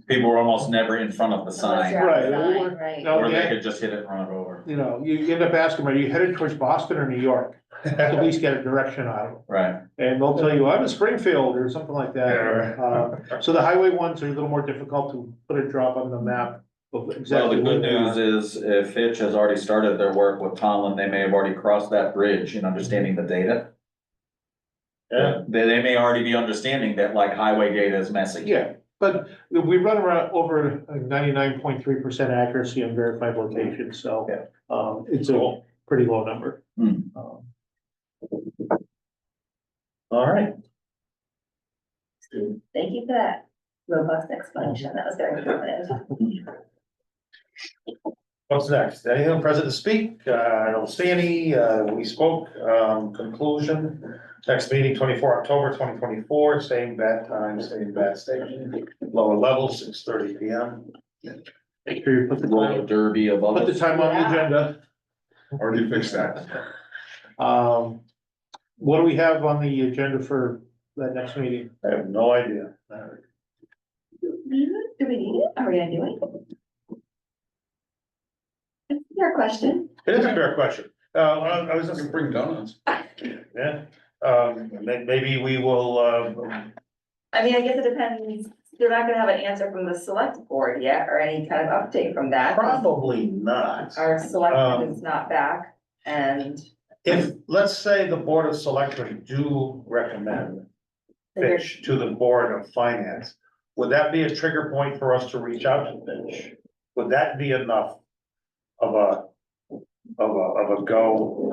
Speaker 5: People were almost never in front of the sign,
Speaker 3: Right.
Speaker 6: Right.
Speaker 3: No,
Speaker 5: or they
Speaker 3: yeah.
Speaker 5: could just hit it and run it over.
Speaker 3: you end up asking, are you headed towards Boston or New York? At least get a direction out of them.
Speaker 5: Right.
Speaker 3: And they'll tell you, I'm in Springfield or something like that.
Speaker 1: Yeah.
Speaker 3: So the highway ones are a little more difficult to put a drop on the map of
Speaker 5: Well,
Speaker 3: exactly.
Speaker 5: the good
Speaker 3: where they
Speaker 5: news
Speaker 3: are.
Speaker 5: is if Fitch has already started their work with Tomlin, they may have already crossed that bridge in understanding the data.
Speaker 1: Yeah.
Speaker 5: They may already be understanding that like highway data is messy.
Speaker 3: Yeah, but we run around over a 99.3% accuracy on verified locations, so.
Speaker 5: Yeah.
Speaker 3: It's a pretty low number.
Speaker 5: Hmm.
Speaker 1: All right,
Speaker 6: Thank you for that robust explanation. That was very informative.
Speaker 1: what's next? Anything present to speak? I don't see any, we spoke, conclusion. Next meeting, 24 October 2024, same bad time, same bad station, lower level, 6:30 PM.
Speaker 3: Make sure you put the
Speaker 5: Roller
Speaker 3: time,
Speaker 5: derby above
Speaker 3: put the
Speaker 5: it.
Speaker 3: time on the
Speaker 6: Yeah.
Speaker 3: agenda.
Speaker 4: Already fixed that.
Speaker 3: What do we have on the agenda for that next meeting?
Speaker 1: I have no idea.
Speaker 6: Do we need it? Are we gonna do it? It's your question.
Speaker 1: It is a fair question. I was
Speaker 4: I can
Speaker 1: just,
Speaker 4: bring donuts.
Speaker 1: yeah, maybe we will,
Speaker 6: I mean, I guess it depends. They're not gonna have an answer from the select board yet, or any kind of update from that.
Speaker 1: probably not.
Speaker 6: Our selectman is not back, and
Speaker 1: If, let's say the Board of Selectmen do recommend Fitch to the Board of Finance, would that be a trigger point for us to reach out to Fitch? Would that be enough of a go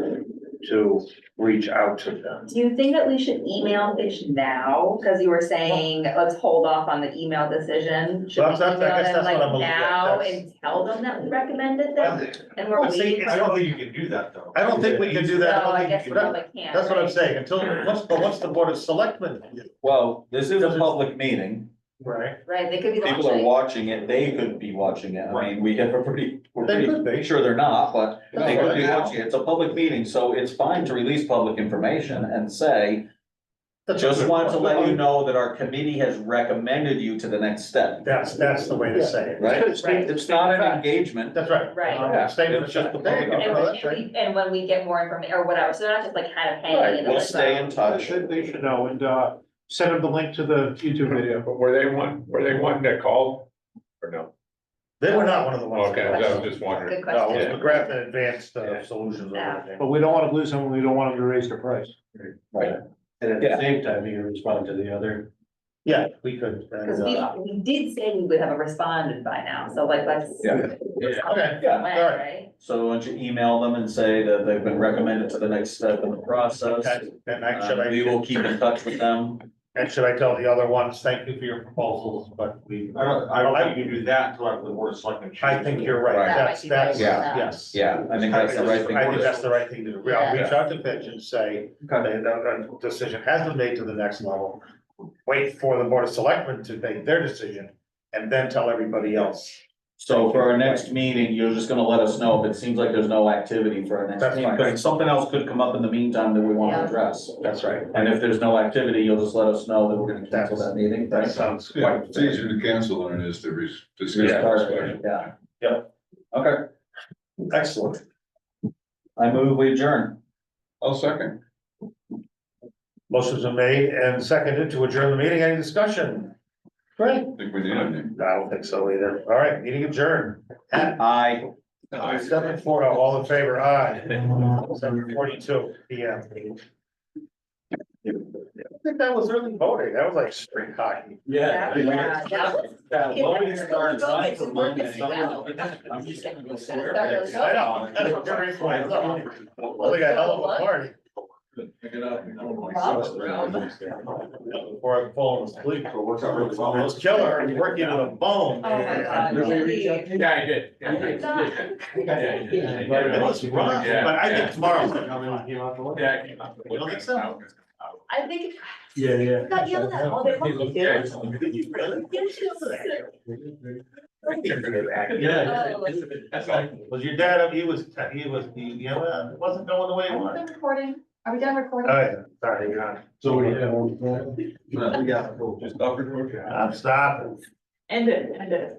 Speaker 1: to reach out to them?
Speaker 6: do you think that we should email Fish now? Cause you were saying, let's hold off on the email decision. Should we
Speaker 1: That's- I
Speaker 6: email
Speaker 1: guess
Speaker 6: them
Speaker 1: that's what
Speaker 6: like
Speaker 1: I'm looking at.
Speaker 6: now
Speaker 1: That's-
Speaker 6: and tell them that we recommended them? And we're
Speaker 1: Well, see,
Speaker 6: waiting.
Speaker 1: I
Speaker 6: for-
Speaker 1: don't think
Speaker 8: you can do that, though.
Speaker 1: I don't think we can do that.
Speaker 6: No, I guess we probably can't.
Speaker 1: That's what I'm
Speaker 6: right?
Speaker 1: saying, until, what's the Board of Selectmen?
Speaker 5: Well, this is a public meeting.
Speaker 1: Right.
Speaker 6: right? They could be
Speaker 5: People are
Speaker 6: watching.
Speaker 5: watching it, they could be watching it, I mean, we're
Speaker 1: They could be.
Speaker 5: pretty sure they're not, but they could be
Speaker 1: No.
Speaker 5: watching it, it's a public meeting, so it's fine to release public information and say, just wanted to let you know that our committee has recommended you to the next step,
Speaker 1: That's the way to say it.
Speaker 5: right?
Speaker 6: Right.
Speaker 5: It's not an engagement.
Speaker 1: That's right.
Speaker 6: Right.
Speaker 5: Yeah.
Speaker 1: Statement of
Speaker 5: It's just
Speaker 1: fact.
Speaker 5: the
Speaker 1: There you go.
Speaker 5: public
Speaker 6: And
Speaker 1: No,
Speaker 6: when,
Speaker 1: that's right.
Speaker 6: and when we get more information or whatever, so they're not just like kind of hanging in the.
Speaker 5: We'll
Speaker 6: limbo.
Speaker 5: stay in touch.
Speaker 3: They should know, and, send them the link to the YouTube video.
Speaker 7: But were they one that called or no?
Speaker 1: They were not one of the ones.
Speaker 7: Okay, I was just wondering.
Speaker 6: Good
Speaker 1: No,
Speaker 6: question.
Speaker 1: it was McGrath and Advanced
Speaker 7: Yeah.
Speaker 1: Solutions or
Speaker 6: Yeah.
Speaker 1: everything.
Speaker 3: But we don't wanna lose them, we don't want them to raise their price.
Speaker 5: Right.
Speaker 2: And at
Speaker 5: Yeah.
Speaker 2: the same time, you can respond to the other.
Speaker 1: Yeah, we could.
Speaker 6: Cause
Speaker 1: And,
Speaker 6: we did say we would have a responded by now, so like, let's.
Speaker 5: Yeah.
Speaker 1: Okay,
Speaker 5: Yeah,
Speaker 6: When,
Speaker 1: all right.
Speaker 6: right?
Speaker 5: So why don't you email them and say that they've been recommended to the next step in the process?
Speaker 1: Okay, and should
Speaker 5: We will keep in touch with them.
Speaker 1: and should I tell the other ones, thank you for your proposals, but we.
Speaker 8: I don't think you can do that until after the board of selectmen.
Speaker 1: I think you're right.
Speaker 6: That might
Speaker 1: That's,
Speaker 6: be better
Speaker 1: that's,
Speaker 6: than that.
Speaker 1: yes.
Speaker 5: Yeah, I think that's the right thing.
Speaker 1: I
Speaker 5: to
Speaker 1: think
Speaker 5: do.
Speaker 1: that's the right thing to do. I'll reach out to Pitch and say, the decision has been made to the next level. Wait for the Board of Selectmen to make their decision and then tell everybody else.
Speaker 5: So for our next meeting, you're just gonna let us know if it seems like there's no activity for our next
Speaker 1: That's
Speaker 5: meeting,
Speaker 1: fine.
Speaker 5: because something else could come up in the meantime that we want to
Speaker 6: Yeah.
Speaker 5: address.
Speaker 1: That's right.
Speaker 5: And if there's no activity, you'll just let us know that we're gonna cancel that meeting.
Speaker 1: That sounds good.
Speaker 4: Yeah, it's easier to cancel than it is to discuss.
Speaker 5: Yeah. Yep. Okay,
Speaker 1: Excellent.
Speaker 5: I move we adjourn.
Speaker 4: I'll second.
Speaker 1: Motions are made and seconded to adjourn the meeting. Any discussion? Great.
Speaker 4: I think we need any.
Speaker 1: I don't think so either. All right, meeting adjourned. At
Speaker 5: Aye.
Speaker 1: 7:40, all in favor, aye. 7:42 PM. I think that was early voting. That was like spring hockey.
Speaker 6: Yeah, yeah, that was.
Speaker 5: That voting starts on
Speaker 6: It's
Speaker 5: for
Speaker 6: working
Speaker 5: Monday.
Speaker 6: well.
Speaker 5: I'm just gonna go
Speaker 6: It's
Speaker 5: swear.
Speaker 6: gonna start
Speaker 1: I know. That's what Jerry's like. Well, they got a hell of a party.
Speaker 5: Pick it up.
Speaker 1: Before I fall asleep, so what's up? Those killer, work you to the bone.
Speaker 6: Oh my God.
Speaker 7: Yeah, I did. Yeah, I did.
Speaker 1: It was rough, but I think tomorrow's gonna come in.
Speaker 7: Yeah, I came out.
Speaker 1: You don't think so?
Speaker 6: I think
Speaker 2: Yeah.
Speaker 6: I got yelled at all day long.
Speaker 7: Yeah.
Speaker 1: Did you really?
Speaker 2: Yeah.
Speaker 7: That's all.
Speaker 1: Was your dad up? He wasn't going the way he
Speaker 6: Are we
Speaker 1: wanted.
Speaker 6: done recording? Are we done recording?
Speaker 1: Oh, yeah, sorry, you're on.
Speaker 2: So what do you have?
Speaker 4: Just stop recording.
Speaker 1: I'm stopping.
Speaker 6: End it.